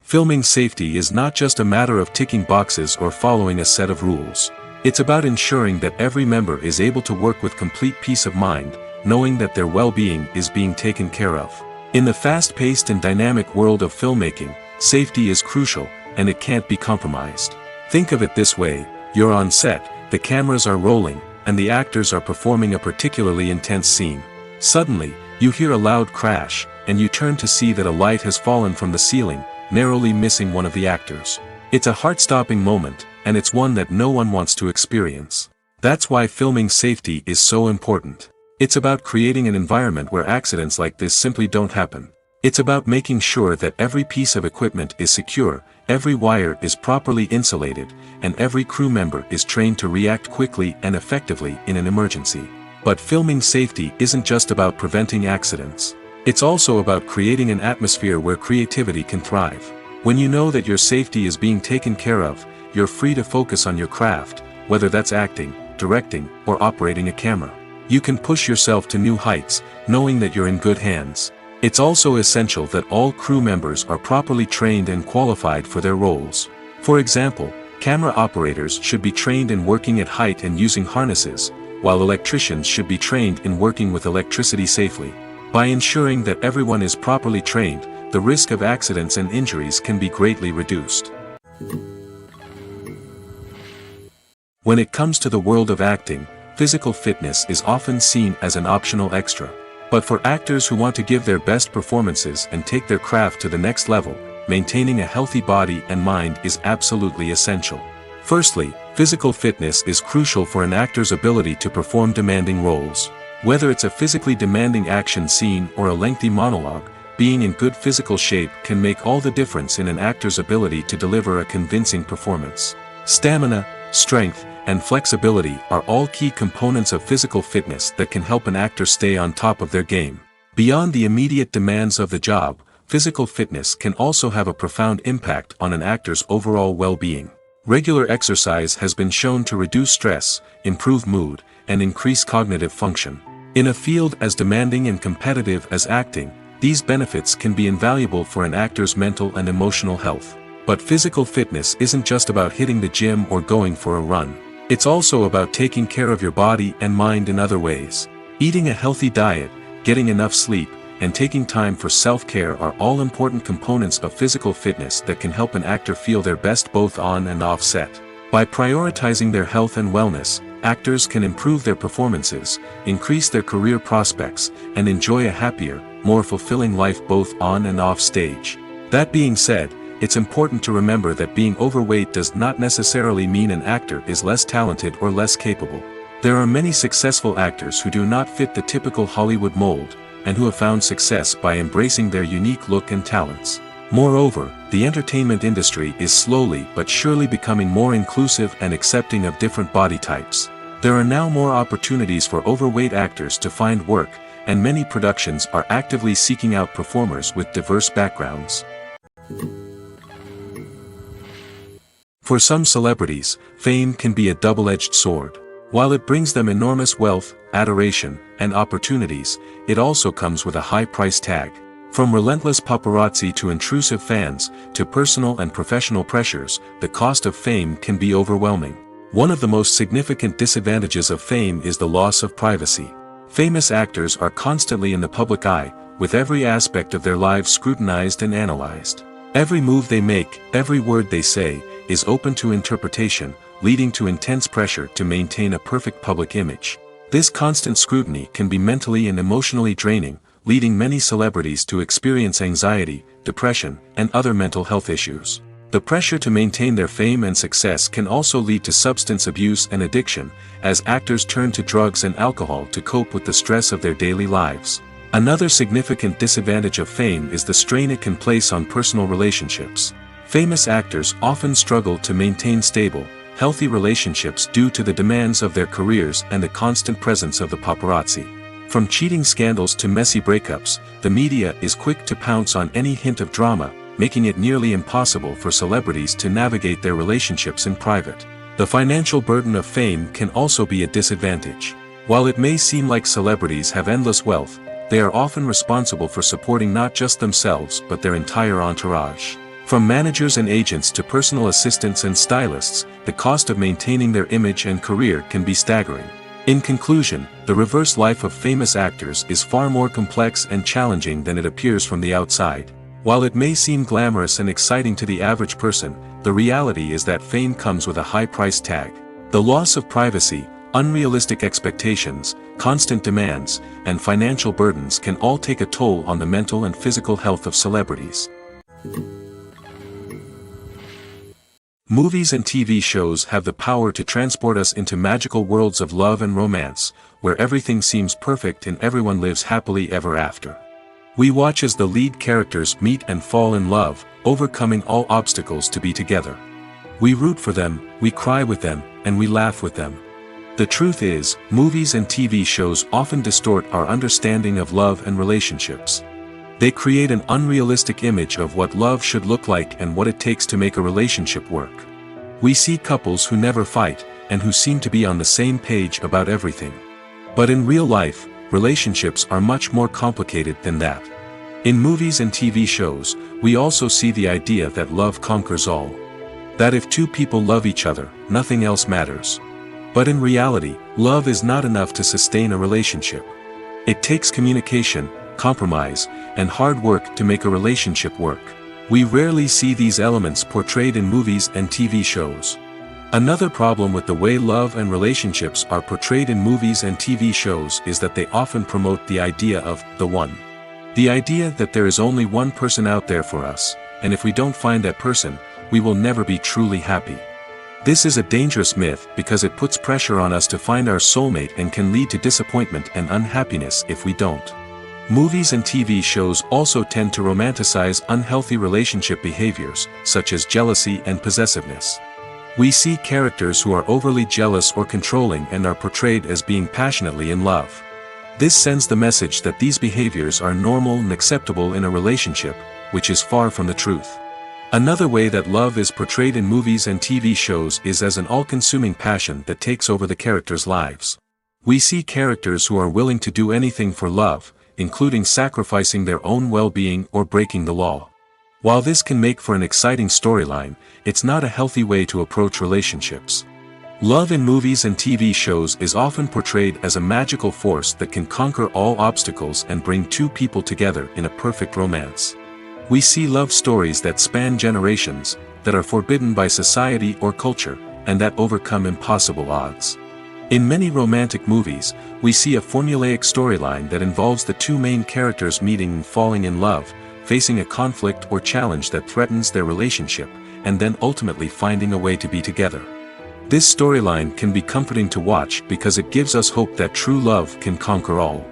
Filming safety is not just a matter of ticking boxes or following a set of rules. It's about ensuring that every member is able to work with complete peace of mind, knowing that their well-being is being taken care of. In the fast-paced and dynamic world of filmmaking, safety is crucial, and it can't be compromised. Think of it this way: you're on set, the cameras are rolling, and the actors are performing a particularly intense scene. Suddenly, you hear a loud crash, and you turn to see that a light has fallen from the ceiling, narrowly missing one of the actors. It's a heart-stopping moment, and it's one that no one wants to experience. That's why filming safety is so important. It's about creating an environment where accidents like this simply don't happen. It's about making sure that every piece of equipment is secure, every wire is properly insulated, and every crew member is trained to react quickly and effectively in an emergency. But filming safety isn't just about preventing accidents. It's also about creating an atmosphere where creativity can thrive. When you know that your safety is being taken care of, you're free to focus on your craft, whether that's acting, directing, or operating a camera. You can push yourself to new heights, knowing that you're in good hands. It's also essential that all crew members are properly trained and qualified for their roles. For example, camera operators should be trained in working at height and using harnesses, while electricians should be trained in working with electricity safely. By ensuring that everyone is properly trained, the risk of accidents and injuries can be greatly reduced. When it comes to the world of acting, physical fitness is often seen as an optional extra. But for actors who want to give their best performances and take their craft to the next level, maintaining a healthy body and mind is absolutely essential. Firstly, physical fitness is crucial for an actor's ability to perform demanding roles. Whether it's a physically demanding action scene or a lengthy monologue, being in good physical shape can make all the difference in an actor's ability to deliver a convincing performance. Stamina, strength, and flexibility are all key components of physical fitness that can help an actor stay on top of their game. Beyond the immediate demands of the job, physical fitness can also have a profound impact on an actor's overall well-being. Regular exercise has been shown to reduce stress, improve mood, and increase cognitive function. In a field as demanding and competitive as acting, these benefits can be invaluable for an actor's mental and emotional health. But physical fitness isn't just about hitting the gym or going for a run. It's also about taking care of your body and mind in other ways. Eating a healthy diet, getting enough sleep, and taking time for self-care are all important components of physical fitness that can help an actor feel their best both on and off set. By prioritizing their health and wellness, actors can improve their performances, increase their career prospects, and enjoy a happier, more fulfilling life both on and off stage. That being said, it's important to remember that being overweight does not necessarily mean an actor is less talented or less capable. There are many successful actors who do not fit the typical Hollywood mold, and who have found success by embracing their unique look and talents. Moreover, the entertainment industry is slowly but surely becoming more inclusive and accepting of different body types. There are now more opportunities for overweight actors to find work, and many productions are actively seeking out performers with diverse backgrounds. For some celebrities, fame can be a double-edged sword. While it brings them enormous wealth, adoration, and opportunities, it also comes with a high price tag. From relentless paparazzi to intrusive fans, to personal and professional pressures, the cost of fame can be overwhelming. One of the most significant disadvantages of fame is the loss of privacy. Famous actors are constantly in the public eye, with every aspect of their lives scrutinized and analyzed. Every move they make, every word they say, is open to interpretation, leading to intense pressure to maintain a perfect public image. This constant scrutiny can be mentally and emotionally draining, leading many celebrities to experience anxiety, depression, and other mental health issues. The pressure to maintain their fame and success can also lead to substance abuse and addiction, as actors turn to drugs and alcohol to cope with the stress of their daily lives. Another significant disadvantage of fame is the strain it can place on personal relationships. Famous actors often struggle to maintain stable, healthy relationships due to the demands of their careers and the constant presence of the paparazzi. From cheating scandals to messy breakups, the media is quick to pounce on any hint of drama, making it nearly impossible for celebrities to navigate their relationships in private. The financial burden of fame can also be a disadvantage. While it may seem like celebrities have endless wealth, they are often responsible for supporting not just themselves but their entire entourage. From managers and agents to personal assistants and stylists, the cost of maintaining their image and career can be staggering. In conclusion, the reverse life of famous actors is far more complex and challenging than it appears from the outside. While it may seem glamorous and exciting to the average person, the reality is that fame comes with a high price tag. The loss of privacy, unrealistic expectations, constant demands, and financial burdens can all take a toll on the mental and physical health of celebrities. Movies and TV shows have the power to transport us into magical worlds of love and romance, where everything seems perfect and everyone lives happily ever after. We watch as the lead characters meet and fall in love, overcoming all obstacles to be together. We root for them, we cry with them, and we laugh with them. The truth is, movies and TV shows often distort our understanding of love and relationships. They create an unrealistic image of what love should look like and what it takes to make a relationship work. We see couples who never fight, and who seem to be on the same page about everything. But in real life, relationships are much more complicated than that. In movies and TV shows, we also see the idea that love conquers all. That if two people love each other, nothing else matters. But in reality, love is not enough to sustain a relationship. It takes communication, compromise, and hard work to make a relationship work. We rarely see these elements portrayed in movies and TV shows. Another problem with the way love and relationships are portrayed in movies and TV shows is that they often promote the idea of the one. The idea that there is only one person out there for us, and if we don't find that person, we will never be truly happy. This is a dangerous myth because it puts pressure on us to find our soulmate and can lead to disappointment and unhappiness if we don't. Movies and TV shows also tend to romanticize unhealthy relationship behaviors, such as jealousy and possessiveness. We see characters who are overly jealous or controlling and are portrayed as being passionately in love. This sends the message that these behaviors are normal and acceptable in a relationship, which is far from the truth. Another way that love is portrayed in movies and TV shows is as an all-consuming passion that takes over the characters' lives. We see characters who are willing to do anything for love, including sacrificing their own well-being or breaking the law. While this can make for an exciting storyline, it's not a healthy way to approach relationships. Love in movies and TV shows is often portrayed as a magical force that can conquer all obstacles and bring two people together in a perfect romance. We see love stories that span generations, that are forbidden by society or culture, and that overcome impossible odds. In many romantic movies, we see a formulaic storyline that involves the two main characters meeting and falling in love, facing a conflict or challenge that threatens their relationship, and then ultimately finding a way to be together. This storyline can be comforting to watch because it gives us hope that true love can conquer all.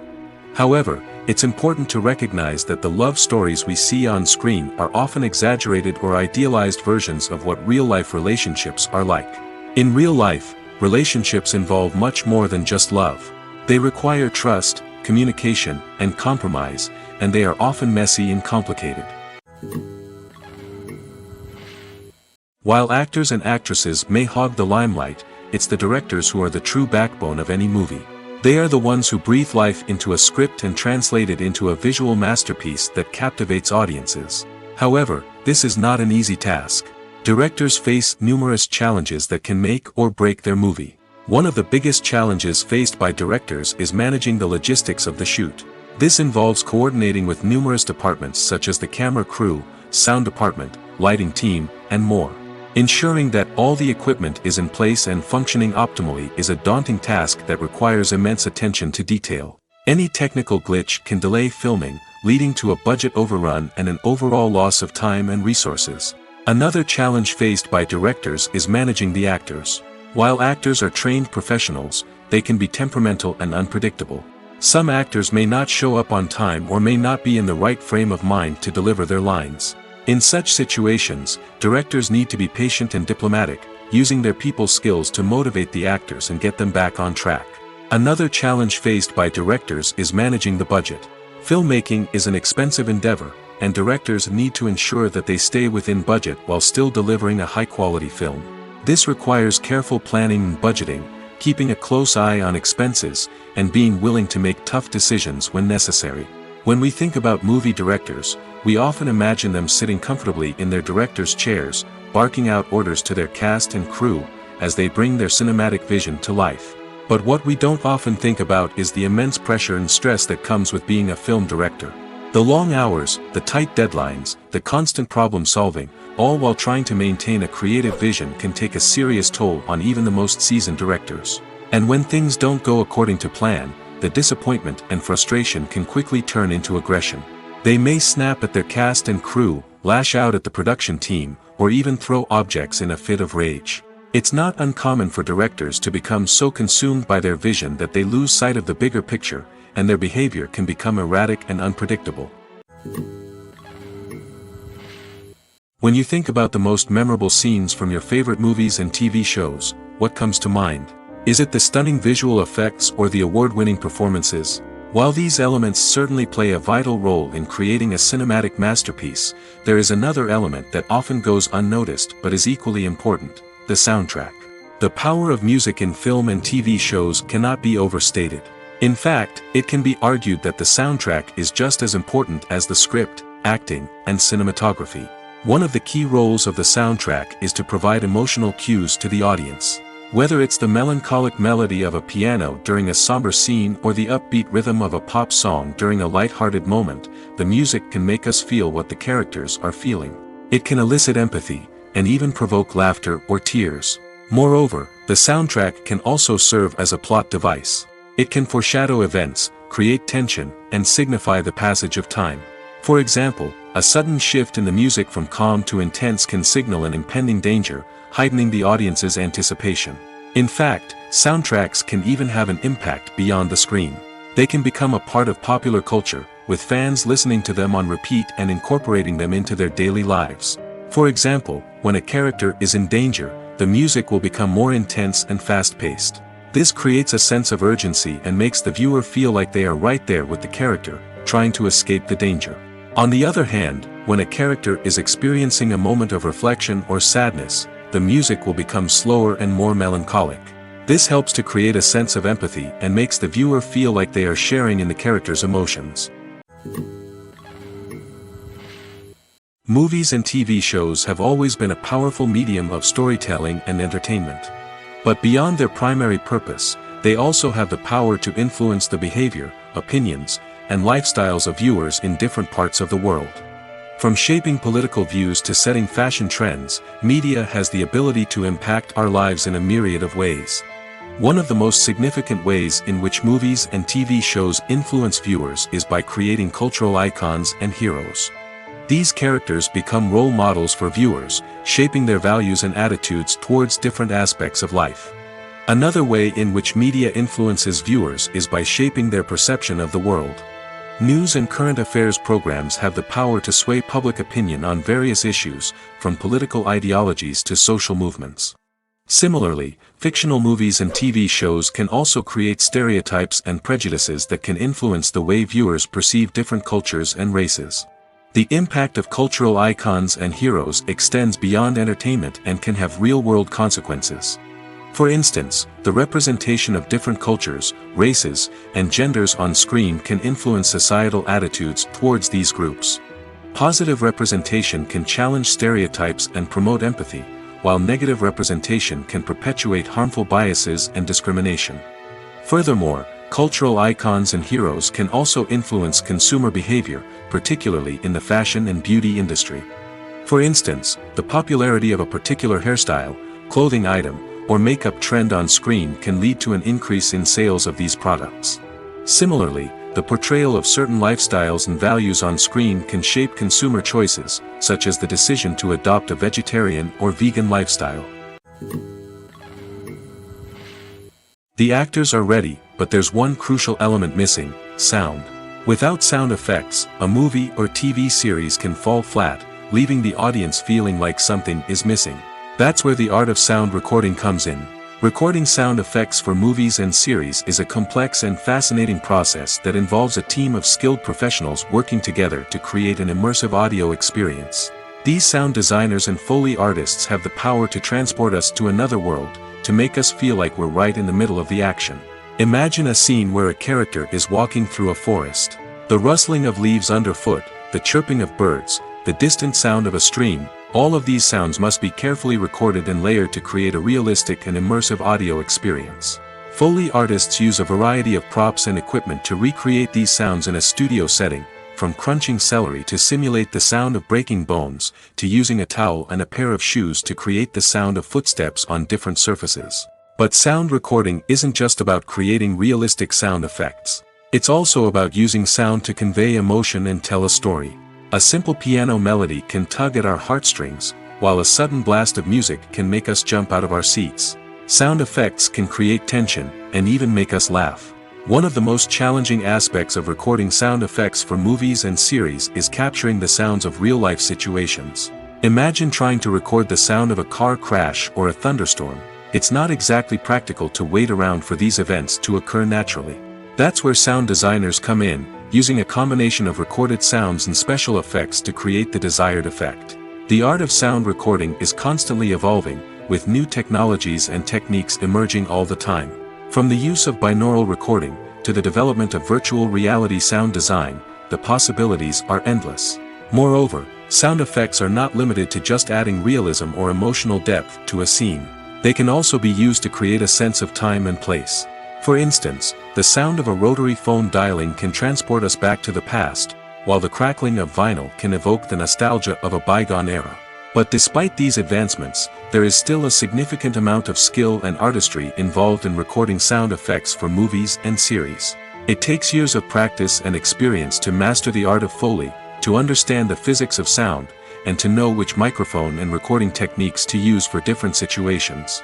However, it's important to recognize that the love stories we see on screen are often exaggerated or idealized versions of what real-life relationships are like. In real life, relationships involve much more than just love. They require trust, communication, and compromise, and they are often messy and complicated. While actors and actresses may hog the limelight, it's the directors who are the true backbone of any movie. They are the ones who breathe life into a script and translate it into a visual masterpiece that captivates audiences. However, this is not an easy task. Directors face numerous challenges that can make or break their movie. One of the biggest challenges faced by directors is managing the logistics of the shoot. This involves coordinating with numerous departments such as the camera crew, sound department, lighting team, and more. Ensuring that all the equipment is in place and functioning optimally is a daunting task that requires immense attention to detail. Any technical glitch can delay filming, leading to a budget overrun and an overall loss of time and resources. Another challenge faced by directors is managing the actors. While actors are trained professionals, they can be temperamental and unpredictable. Some actors may not show up on time or may not be in the right frame of mind to deliver their lines. In such situations, directors need to be patient and diplomatic, using their people skills to motivate the actors and get them back on track. Another challenge faced by directors is managing the budget. Filmmaking is an expensive endeavor, and directors need to ensure that they stay within budget while still delivering a high-quality film. This requires careful planning and budgeting, keeping a close eye on expenses, and being willing to make tough decisions when necessary. When we think about movie directors, we often imagine them sitting comfortably in their director's chairs, barking out orders to their cast and crew, as they bring their cinematic vision to life. But what we don't often think about is the immense pressure and stress that comes with being a film director. The long hours, the tight deadlines, the constant problem solving, all while trying to maintain a creative vision can take a serious toll on even the most seasoned directors. And when things don't go according to plan, the disappointment and frustration can quickly turn into aggression. They may snap at their cast and crew, lash out at the production team, or even throw objects in a fit of rage. It's not uncommon for directors to become so consumed by their vision that they lose sight of the bigger picture, and their behavior can become erratic and unpredictable. When you think about the most memorable scenes from your favorite movies and TV shows, what comes to mind? Is it the stunning visual effects or the award-winning performances? While these elements certainly play a vital role in creating a cinematic masterpiece, there is another element that often goes unnoticed but is equally important: the soundtrack. The power of music in film and TV shows cannot be overstated. In fact, it can be argued that the soundtrack is just as important as the script, acting, and cinematography. One of the key roles of the soundtrack is to provide emotional cues to the audience. Whether it's the melancholic melody of a piano during a somber scene or the upbeat rhythm of a pop song during a light-hearted moment, the music can make us feel what the characters are feeling. It can elicit empathy, and even provoke laughter or tears. Moreover, the soundtrack can also serve as a plot device. It can foreshadow events, create tension, and signify the passage of time. For example, a sudden shift in the music from calm to intense can signal an impending danger, heightening the audience's anticipation. In fact, soundtracks can even have an impact beyond the screen. They can become a part of popular culture, with fans listening to them on repeat and incorporating them into their daily lives. For example, when a character is in danger, the music will become more intense and fast-paced. This creates a sense of urgency and makes the viewer feel like they are right there with the character, trying to escape the danger. On the other hand, when a character is experiencing a moment of reflection or sadness, the music will become slower and more melancholic. This helps to create a sense of empathy and makes the viewer feel like they are sharing in the character's emotions. Movies and TV shows have always been a powerful medium of storytelling and entertainment. But beyond their primary purpose, they also have the power to influence the behavior, opinions, and lifestyles of viewers in different parts of the world. From shaping political views to setting fashion trends, media has the ability to impact our lives in a myriad of ways. One of the most significant ways in which movies and TV shows influence viewers is by creating cultural icons and heroes. These characters become role models for viewers, shaping their values and attitudes towards different aspects of life. Another way in which media influences viewers is by shaping their perception of the world. News and current affairs programs have the power to sway public opinion on various issues, from political ideologies to social movements. Similarly, fictional movies and TV shows can also create stereotypes and prejudices that can influence the way viewers perceive different cultures and races. The impact of cultural icons and heroes extends beyond entertainment and can have real-world consequences. For instance, the representation of different cultures, races, and genders on screen can influence societal attitudes towards these groups. Positive representation can challenge stereotypes and promote empathy, while negative representation can perpetuate harmful biases and discrimination. Furthermore, cultural icons and heroes can also influence consumer behavior, particularly in the fashion and beauty industry. For instance, the popularity of a particular hairstyle, clothing item, or makeup trend on screen can lead to an increase in sales of these products. Similarly, the portrayal of certain lifestyles and values on screen can shape consumer choices, such as the decision to adopt a vegetarian or vegan lifestyle. The actors are ready, but there's one crucial element missing: sound. Without sound effects, a movie or TV series can fall flat, leaving the audience feeling like something is missing. That's where the art of sound recording comes in. Recording sound effects for movies and series is a complex and fascinating process that involves a team of skilled professionals working together to create an immersive audio experience. These sound designers and Foley artists have the power to transport us to another world, to make us feel like we're right in the middle of the action. Imagine a scene where a character is walking through a forest. The rustling of leaves underfoot, the chirping of birds, the distant sound of a stream, all of these sounds must be carefully recorded and layered to create a realistic and immersive audio experience. Foley artists use a variety of props and equipment to recreate these sounds in a studio setting, from crunching celery to simulate the sound of breaking bones, to using a towel and a pair of shoes to create the sound of footsteps on different surfaces. But sound recording isn't just about creating realistic sound effects. It's also about using sound to convey emotion and tell a story. A simple piano melody can tug at our heartstrings, while a sudden blast of music can make us jump out of our seats. Sound effects can create tension, and even make us laugh. One of the most challenging aspects of recording sound effects for movies and series is capturing the sounds of real-life situations. Imagine trying to record the sound of a car crash or a thunderstorm. It's not exactly practical to wait around for these events to occur naturally. That's where sound designers come in, using a combination of recorded sounds and special effects to create the desired effect. The art of sound recording is constantly evolving, with new technologies and techniques emerging all the time. From the use of binaural recording, to the development of virtual reality sound design, the possibilities are endless. Moreover, sound effects are not limited to just adding realism or emotional depth to a scene. They can also be used to create a sense of time and place. For instance, the sound of a rotary phone dialing can transport us back to the past, while the crackling of vinyl can evoke the nostalgia of a bygone era. But despite these advancements, there is still a significant amount of skill and artistry involved in recording sound effects for movies and series. It takes years of practice and experience to master the art of Foley, to understand the physics of sound, and to know which microphone and recording techniques to use for different situations.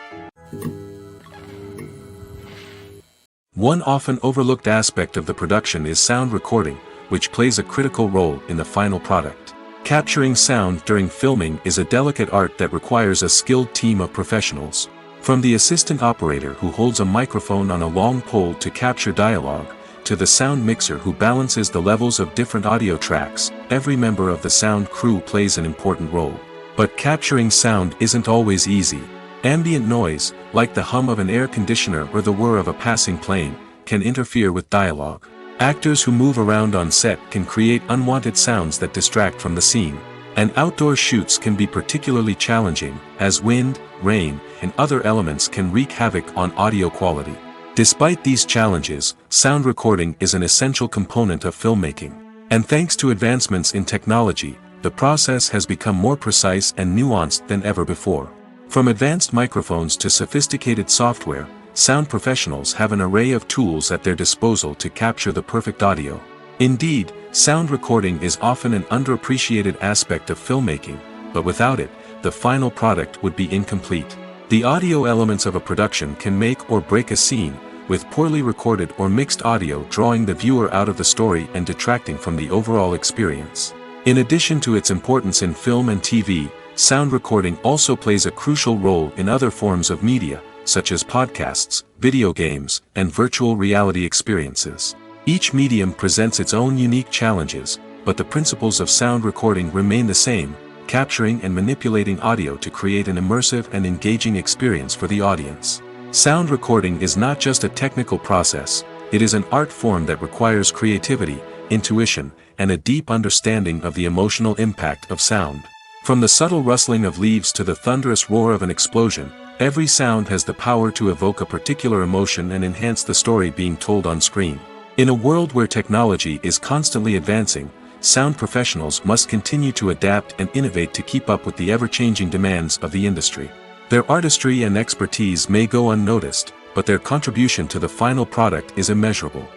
One often overlooked aspect of the production is sound recording, which plays a critical role in the final product. Capturing sound during filming is a delicate art that requires a skilled team of professionals. From the assistant operator who holds a microphone on a long pole to capture dialogue, to the sound mixer who balances the levels of different audio tracks, every member of the sound crew plays an important role. But capturing sound isn't always easy. Ambient noise, like the hum of an air conditioner or the whir of a passing plane, can interfere with dialogue. Actors who move around on set can create unwanted sounds that distract from the scene. And outdoor shoots can be particularly challenging, as wind, rain, and other elements can wreak havoc on audio quality. Despite these challenges, sound recording is an essential component of filmmaking. And thanks to advancements in technology, the process has become more precise and nuanced than ever before. From advanced microphones to sophisticated software, sound professionals have an array of tools at their disposal to capture the perfect audio. Indeed, sound recording is often an underappreciated aspect of filmmaking, but without it, the final product would be incomplete. The audio elements of a production can make or break a scene, with poorly recorded or mixed audio drawing the viewer out of the story and detracting from the overall experience. In addition to its importance in film and TV, sound recording also plays a crucial role in other forms of media, such as podcasts, video games, and virtual reality experiences. Each medium presents its own unique challenges, but the principles of sound recording remain the same, capturing and manipulating audio to create an immersive and engaging experience for the audience. Sound recording is not just a technical process, it is an art form that requires creativity, intuition, and a deep understanding of the emotional impact of sound. From the subtle rustling of leaves to the thunderous roar of an explosion, every sound has the power to evoke a particular emotion and enhance the story being told on screen. In a world where technology is constantly advancing, sound professionals must continue to adapt and innovate to keep up with the ever-changing demands of the industry. Their artistry and expertise may go unnoticed, but their contribution to the final product is immeasurable.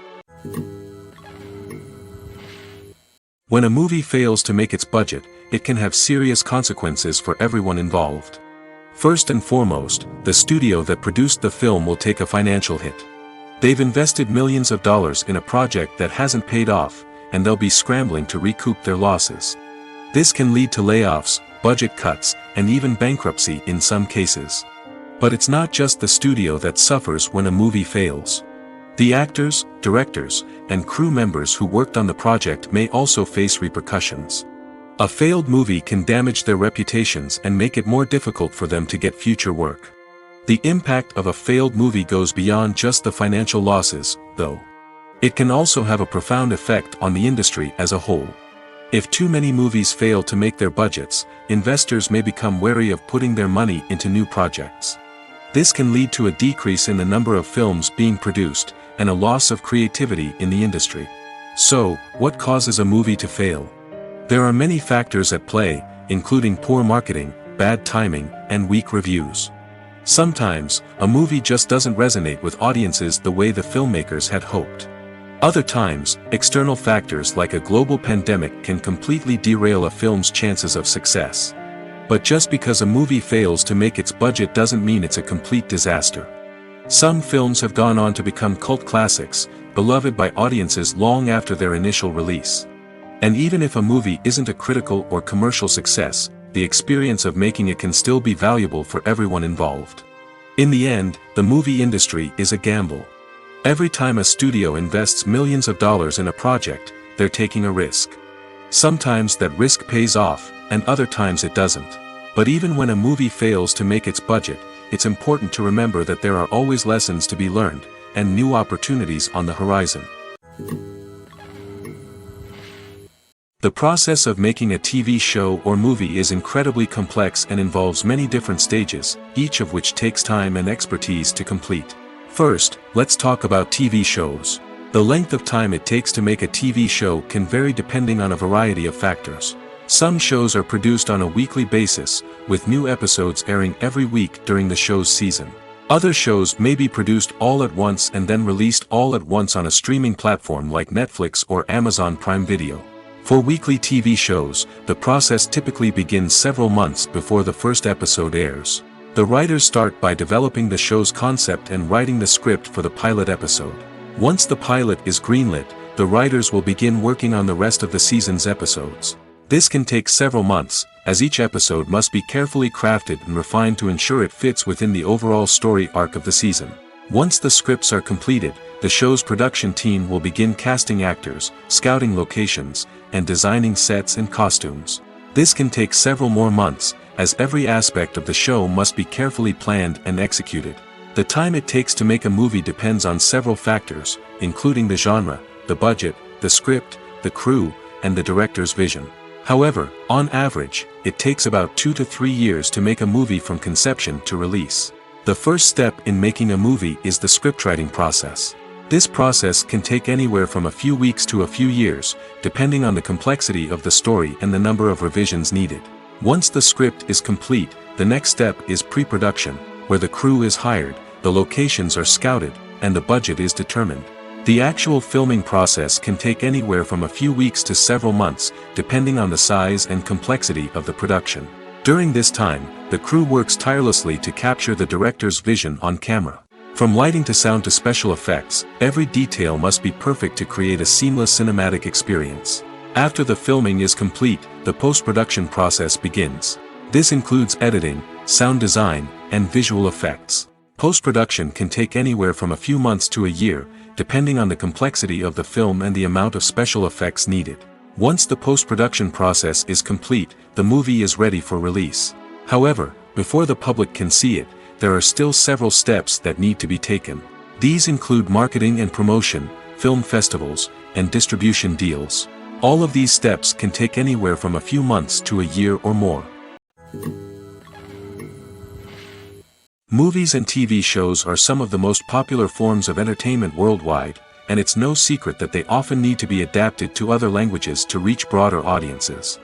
When a movie fails to make its budget, it can have serious consequences for everyone involved. First and foremost, the studio that produced the film will take a financial hit. They've invested millions of dollars in a project that hasn't paid off, and they'll be scrambling to recoup their losses. This can lead to layoffs, budget cuts, and even bankruptcy in some cases. But it's not just the studio that suffers when a movie fails. The actors, directors, and crew members who worked on the project may also face repercussions. A failed movie can damage their reputations and make it more difficult for them to get future work. The impact of a failed movie goes beyond just the financial losses, though. It can also have a profound effect on the industry as a whole. If too many movies fail to make their budgets, investors may become wary of putting their money into new projects. This can lead to a decrease in the number of films being produced, and a loss of creativity in the industry. So, what causes a movie to fail? There are many factors at play, including poor marketing, bad timing, and weak reviews. Sometimes, a movie just doesn't resonate with audiences the way the filmmakers had hoped. Other times, external factors like a global pandemic can completely derail a film's chances of success. But just because a movie fails to make its budget doesn't mean it's a complete disaster. Some films have gone on to become cult classics, beloved by audiences long after their initial release. And even if a movie isn't a critical or commercial success, the experience of making it can still be valuable for everyone involved. In the end, the movie industry is a gamble. Every time a studio invests millions of dollars in a project, they're taking a risk. Sometimes that risk pays off, and other times it doesn't. But even when a movie fails to make its budget, it's important to remember that there are always lessons to be learned, and new opportunities on the horizon. The process of making a TV show or movie is incredibly complex and involves many different stages, each of which takes time and expertise to complete. First, let's talk about TV shows. The length of time it takes to make a TV show can vary depending on a variety of factors. Some shows are produced on a weekly basis, with new episodes airing every week during the show's season. Other shows may be produced all at once and then released all at once on a streaming platform like Netflix or Amazon Prime Video. For weekly TV shows, the process typically begins several months before the first episode airs. The writers start by developing the show's concept and writing the script for the pilot episode. Once the pilot is greenlit, the writers will begin working on the rest of the season's episodes. This can take several months, as each episode must be carefully crafted and refined to ensure it fits within the overall story arc of the season. Once the scripts are completed, the show's production team will begin casting actors, scouting locations, and designing sets and costumes. This can take several more months, as every aspect of the show must be carefully planned and executed. The time it takes to make a movie depends on several factors, including the genre, the budget, the script, the crew, and the director's vision. However, on average, it takes about 2 to 3 years to make a movie from conception to release. The first step in making a movie is the scriptwriting process. This process can take anywhere from a few weeks to a few years, depending on the complexity of the story and the number of revisions needed. Once the script is complete, the next step is pre-production, where the crew is hired, the locations are scouted, and the budget is determined. The actual filming process can take anywhere from a few weeks to several months, depending on the size and complexity of the production. During this time, the crew works tirelessly to capture the director's vision on camera. From lighting to sound to special effects, every detail must be perfect to create a seamless cinematic experience. After the filming is complete, the post-production process begins. This includes editing, sound design, and visual effects. Post-production can take anywhere from a few months to a year, depending on the complexity of the film and the amount of special effects needed. Once the post-production process is complete, the movie is ready for release. However, before the public can see it, there are still several steps that need to be taken. These include marketing and promotion, film festivals, and distribution deals. All of these steps can take anywhere from a few months to a year or more. Movies and TV shows are some of the most popular forms of entertainment worldwide, and it's no secret that they often need to be adapted to other languages to reach broader audiences.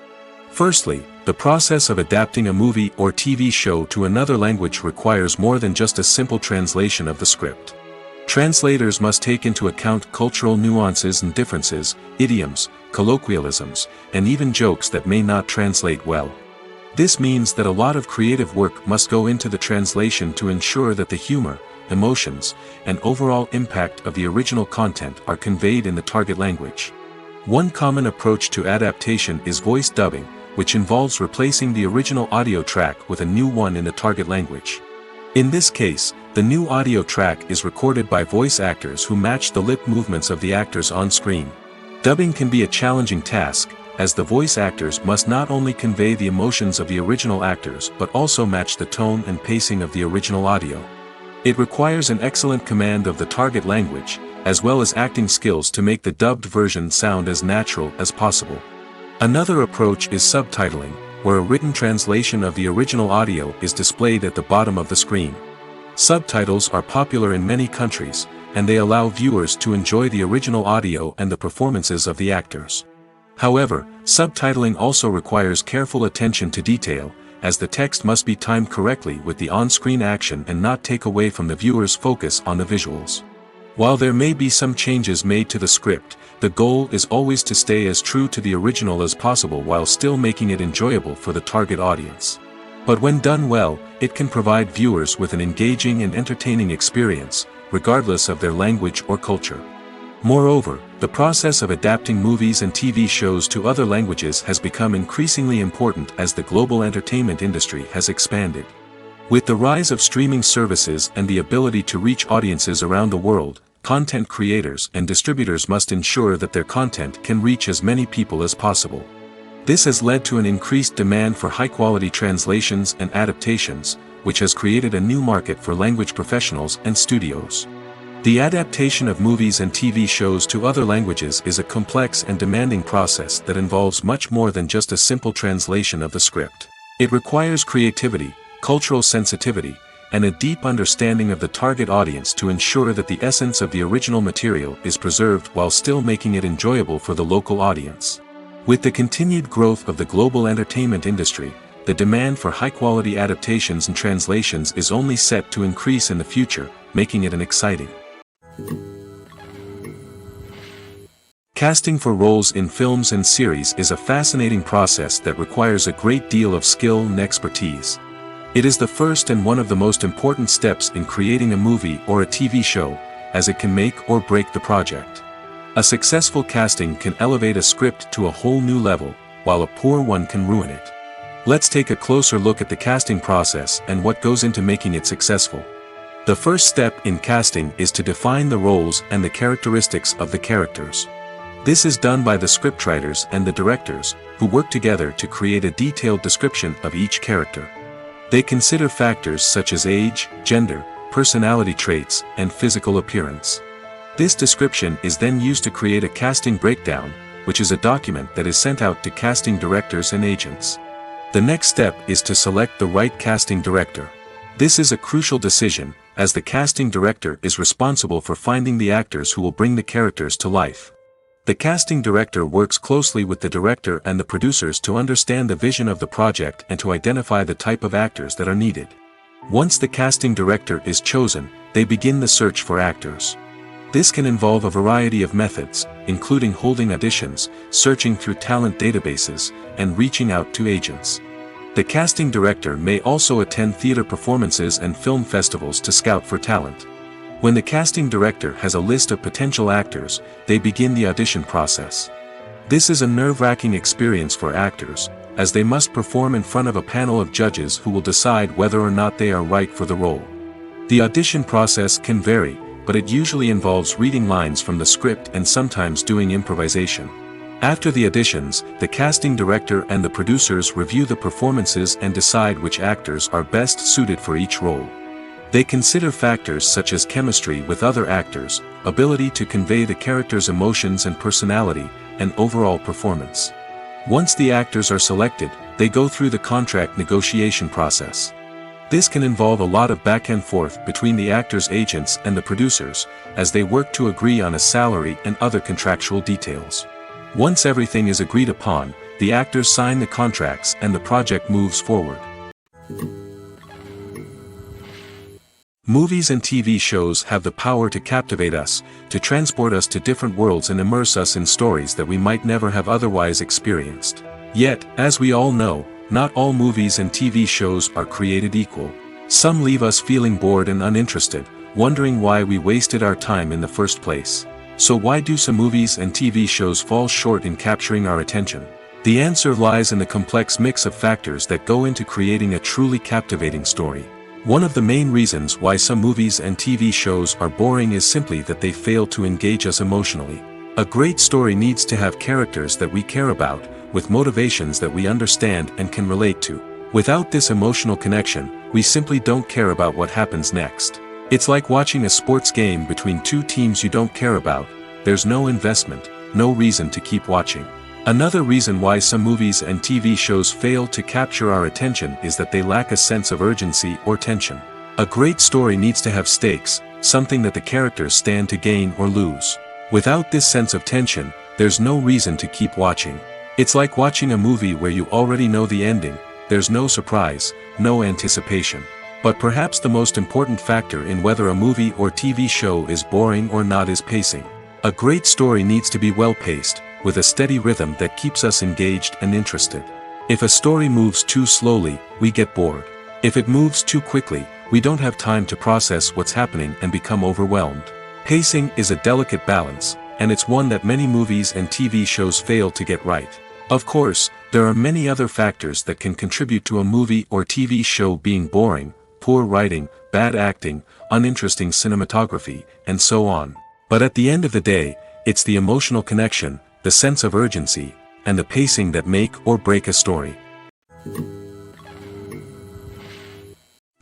Firstly, the process of adapting a movie or TV show to another language requires more than just a simple translation of the script. Translators must take into account cultural nuances and differences, idioms, colloquialisms, and even jokes that may not translate well. This means that a lot of creative work must go into the translation to ensure that the humor, emotions, and overall impact of the original content are conveyed in the target language. One common approach to adaptation is voice dubbing, which involves replacing the original audio track with a new one in the target language. In this case, the new audio track is recorded by voice actors who match the lip movements of the actors on screen. Dubbing can be a challenging task, as the voice actors must not only convey the emotions of the original actors but also match the tone and pacing of the original audio. It requires an excellent command of the target language, as well as acting skills to make the dubbed version sound as natural as possible. Another approach is subtitling, where a written translation of the original audio is displayed at the bottom of the screen. Subtitles are popular in many countries, and they allow viewers to enjoy the original audio and the performances of the actors. However, subtitling also requires careful attention to detail, as the text must be timed correctly with the on-screen action and not take away from the viewer's focus on the visuals. While there may be some changes made to the script, the goal is always to stay as true to the original as possible while still making it enjoyable for the target audience. But when done well, it can provide viewers with an engaging and entertaining experience, regardless of their language or culture. Moreover, the process of adapting movies and TV shows to other languages has become increasingly important as the global entertainment industry has expanded. With the rise of streaming services and the ability to reach audiences around the world, content creators and distributors must ensure that their content can reach as many people as possible. This has led to an increased demand for high-quality translations and adaptations, which has created a new market for language professionals and studios. The adaptation of movies and TV shows to other languages is a complex and demanding process that involves much more than just a simple translation of the script. It requires creativity, cultural sensitivity, and a deep understanding of the target audience to ensure that the essence of the original material is preserved while still making it enjoyable for the local audience. With the continued growth of the global entertainment industry, the demand for high-quality adaptations and translations is only set to increase in the future, making it an exciting. Casting for roles in films and series is a fascinating process that requires a great deal of skill and expertise. It is the first and one of the most important steps in creating a movie or a TV show, as it can make or break the project. A successful casting can elevate a script to a whole new level, while a poor one can ruin it. Let's take a closer look at the casting process and what goes into making it successful. The first step in casting is to define the roles and the characteristics of the characters. This is done by the scriptwriters and the directors, who work together to create a detailed description of each character. They consider factors such as age, gender, personality traits, and physical appearance. This description is then used to create a casting breakdown, which is a document that is sent out to casting directors and agents. The next step is to select the right casting director. This is a crucial decision, as the casting director is responsible for finding the actors who will bring the characters to life. The casting director works closely with the director and the producers to understand the vision of the project and to identify the type of actors that are needed. Once the casting director is chosen, they begin the search for actors. This can involve a variety of methods, including holding auditions, searching through talent databases, and reaching out to agents. The casting director may also attend theater performances and film festivals to scout for talent. When the casting director has a list of potential actors, they begin the audition process. This is a nerve-wracking experience for actors, as they must perform in front of a panel of judges who will decide whether or not they are right for the role. The audition process can vary, but it usually involves reading lines from the script and sometimes doing improvisation. After the auditions, the casting director and the producers review the performances and decide which actors are best suited for each role. They consider factors such as chemistry with other actors, ability to convey the character's emotions and personality, and overall performance. Once the actors are selected, they go through the contract negotiation process. This can involve a lot of back and forth between the actors' agents and the producers, as they work to agree on a salary and other contractual details. Once everything is agreed upon, the actors sign the contracts and the project moves forward. Movies and TV shows have the power to captivate us, to transport us to different worlds and immerse us in stories that we might never have otherwise experienced. Yet, as we all know, not all movies and TV shows are created equal. Some leave us feeling bored and uninterested, wondering why we wasted our time in the first place. So why do some movies and TV shows fall short in capturing our attention? The answer lies in the complex mix of factors that go into creating a truly captivating story. One of the main reasons why some movies and TV shows are boring is simply that they fail to engage us emotionally. A great story needs to have characters that we care about, with motivations that we understand and can relate to. Without this emotional connection, we simply don't care about what happens next. It's like watching a sports game between two teams you don't care about. There's no investment, no reason to keep watching. Another reason why some movies and TV shows fail to capture our attention is that they lack a sense of urgency or tension. A great story needs to have stakes, something that the characters stand to gain or lose. Without this sense of tension, there's no reason to keep watching. It's like watching a movie where you already know the ending. There's no surprise, no anticipation. But perhaps the most important factor in whether a movie or TV show is boring or not is pacing. A great story needs to be well-paced, with a steady rhythm that keeps us engaged and interested. If a story moves too slowly, we get bored. If it moves too quickly, we don't have time to process what's happening and become overwhelmed. Pacing is a delicate balance, and it's one that many movies and TV shows fail to get right. Of course, there are many other factors that can contribute to a movie or TV show being boring: poor writing, bad acting, uninteresting cinematography, and so on. But at the end of the day, it's the emotional connection, the sense of urgency, and the pacing that make or break a story.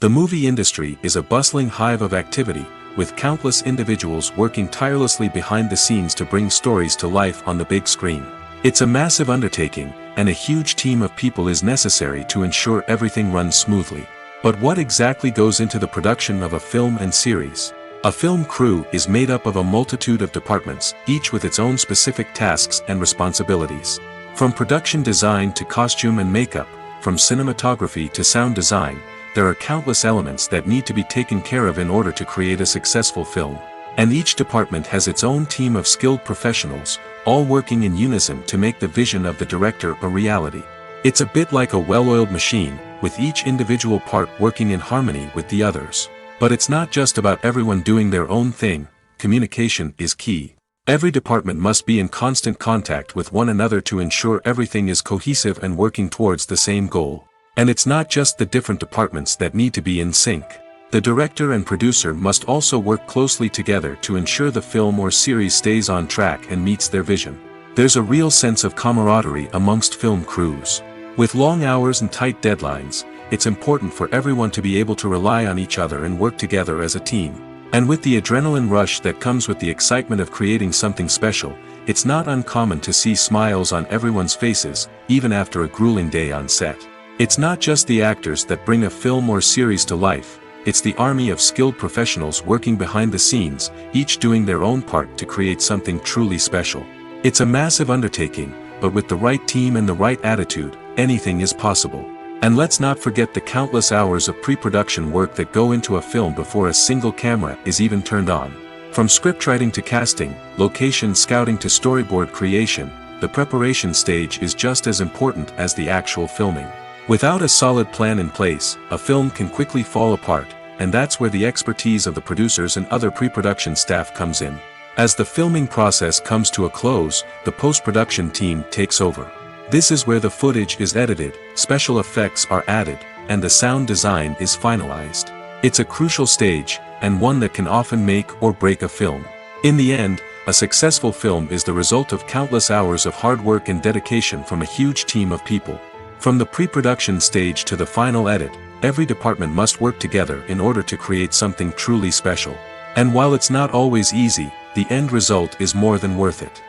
The movie industry is a bustling hive of activity, with countless individuals working tirelessly behind the scenes to bring stories to life on the big screen. It's a massive undertaking, and a huge team of people is necessary to ensure everything runs smoothly. But what exactly goes into the production of a film and series? A film crew is made up of a multitude of departments, each with its own specific tasks and responsibilities. From production design to costume and makeup, from cinematography to sound design, there are countless elements that need to be taken care of in order to create a successful film. And each department has its own team of skilled professionals, all working in unison to make the vision of the director a reality. It's a bit like a well-oiled machine, with each individual part working in harmony with the others. But it's not just about everyone doing their own thing. Communication is key. Every department must be in constant contact with one another to ensure everything is cohesive and working towards the same goal. And it's not just the different departments that need to be in sync. The director and producer must also work closely together to ensure the film or series stays on track and meets their vision. There's a real sense of camaraderie amongst film crews. With long hours and tight deadlines, it's important for everyone to be able to rely on each other and work together as a team. And with the adrenaline rush that comes with the excitement of creating something special, it's not uncommon to see smiles on everyone's faces, even after a grueling day on set. It's not just the actors that bring a film or series to life, it's the army of skilled professionals working behind the scenes, each doing their own part to create something truly special. It's a massive undertaking, but with the right team and the right attitude, anything is possible. And let's not forget the countless hours of pre-production work that go into a film before a single camera is even turned on. From scriptwriting to casting, location scouting to storyboard creation, the preparation stage is just as important as the actual filming. Without a solid plan in place, a film can quickly fall apart, and that's where the expertise of the producers and other pre-production staff comes in. As the filming process comes to a close, the post-production team takes over. This is where the footage is edited, special effects are added, and the sound design is finalized. It's a crucial stage, and one that can often make or break a film. In the end, a successful film is the result of countless hours of hard work and dedication from a huge team of people. From the pre-production stage to the final edit, every department must work together in order to create something truly special. And while it's not always easy, the end result is more than worth it.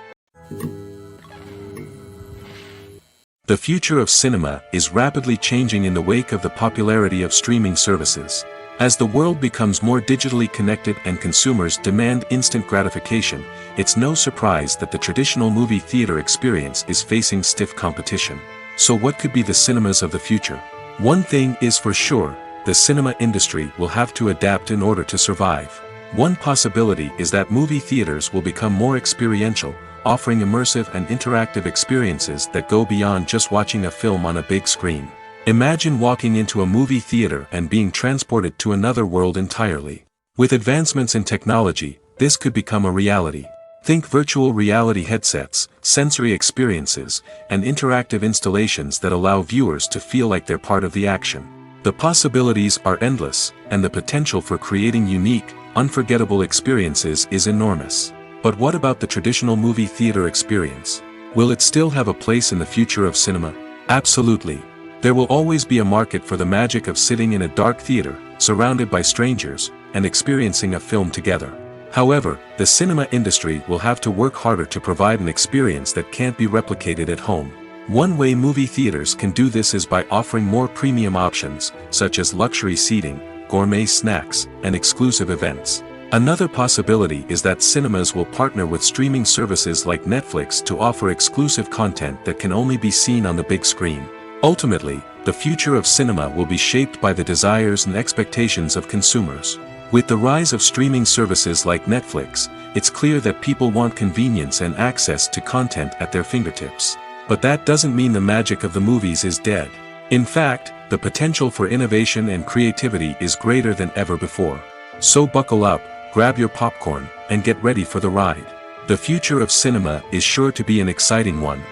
The future of cinema is rapidly changing in the wake of the popularity of streaming services. As the world becomes more digitally connected and consumers demand instant gratification, it's no surprise that the traditional movie theater experience is facing stiff competition. So what could be the cinemas of the future? One thing is for sure, the cinema industry will have to adapt in order to survive. One possibility is that movie theaters will become more experiential, offering immersive and interactive experiences that go beyond just watching a film on a big screen. Imagine walking into a movie theater and being transported to another world entirely. With advancements in technology, this could become a reality. Think virtual reality headsets, sensory experiences, and interactive installations that allow viewers to feel like they're part of the action. The possibilities are endless, and the potential for creating unique, unforgettable experiences is enormous. But what about the traditional movie theater experience? Will it still have a place in the future of cinema? Absolutely. There will always be a market for the magic of sitting in a dark theater, surrounded by strangers, and experiencing a film together. However, the cinema industry will have to work harder to provide an experience that can't be replicated at home. One way movie theaters can do this is by offering more premium options, such as luxury seating, gourmet snacks, and exclusive events. Another possibility is that cinemas will partner with streaming services like Netflix to offer exclusive content that can only be seen on the big screen. Ultimately, the future of cinema will be shaped by the desires and expectations of consumers. With the rise of streaming services like Netflix, it's clear that people want convenience and access to content at their fingertips. But that doesn't mean the magic of the movies is dead. In fact, the potential for innovation and creativity is greater than ever before. So buckle up, grab your popcorn, and get ready for the ride. The future of cinema is sure to be an exciting one.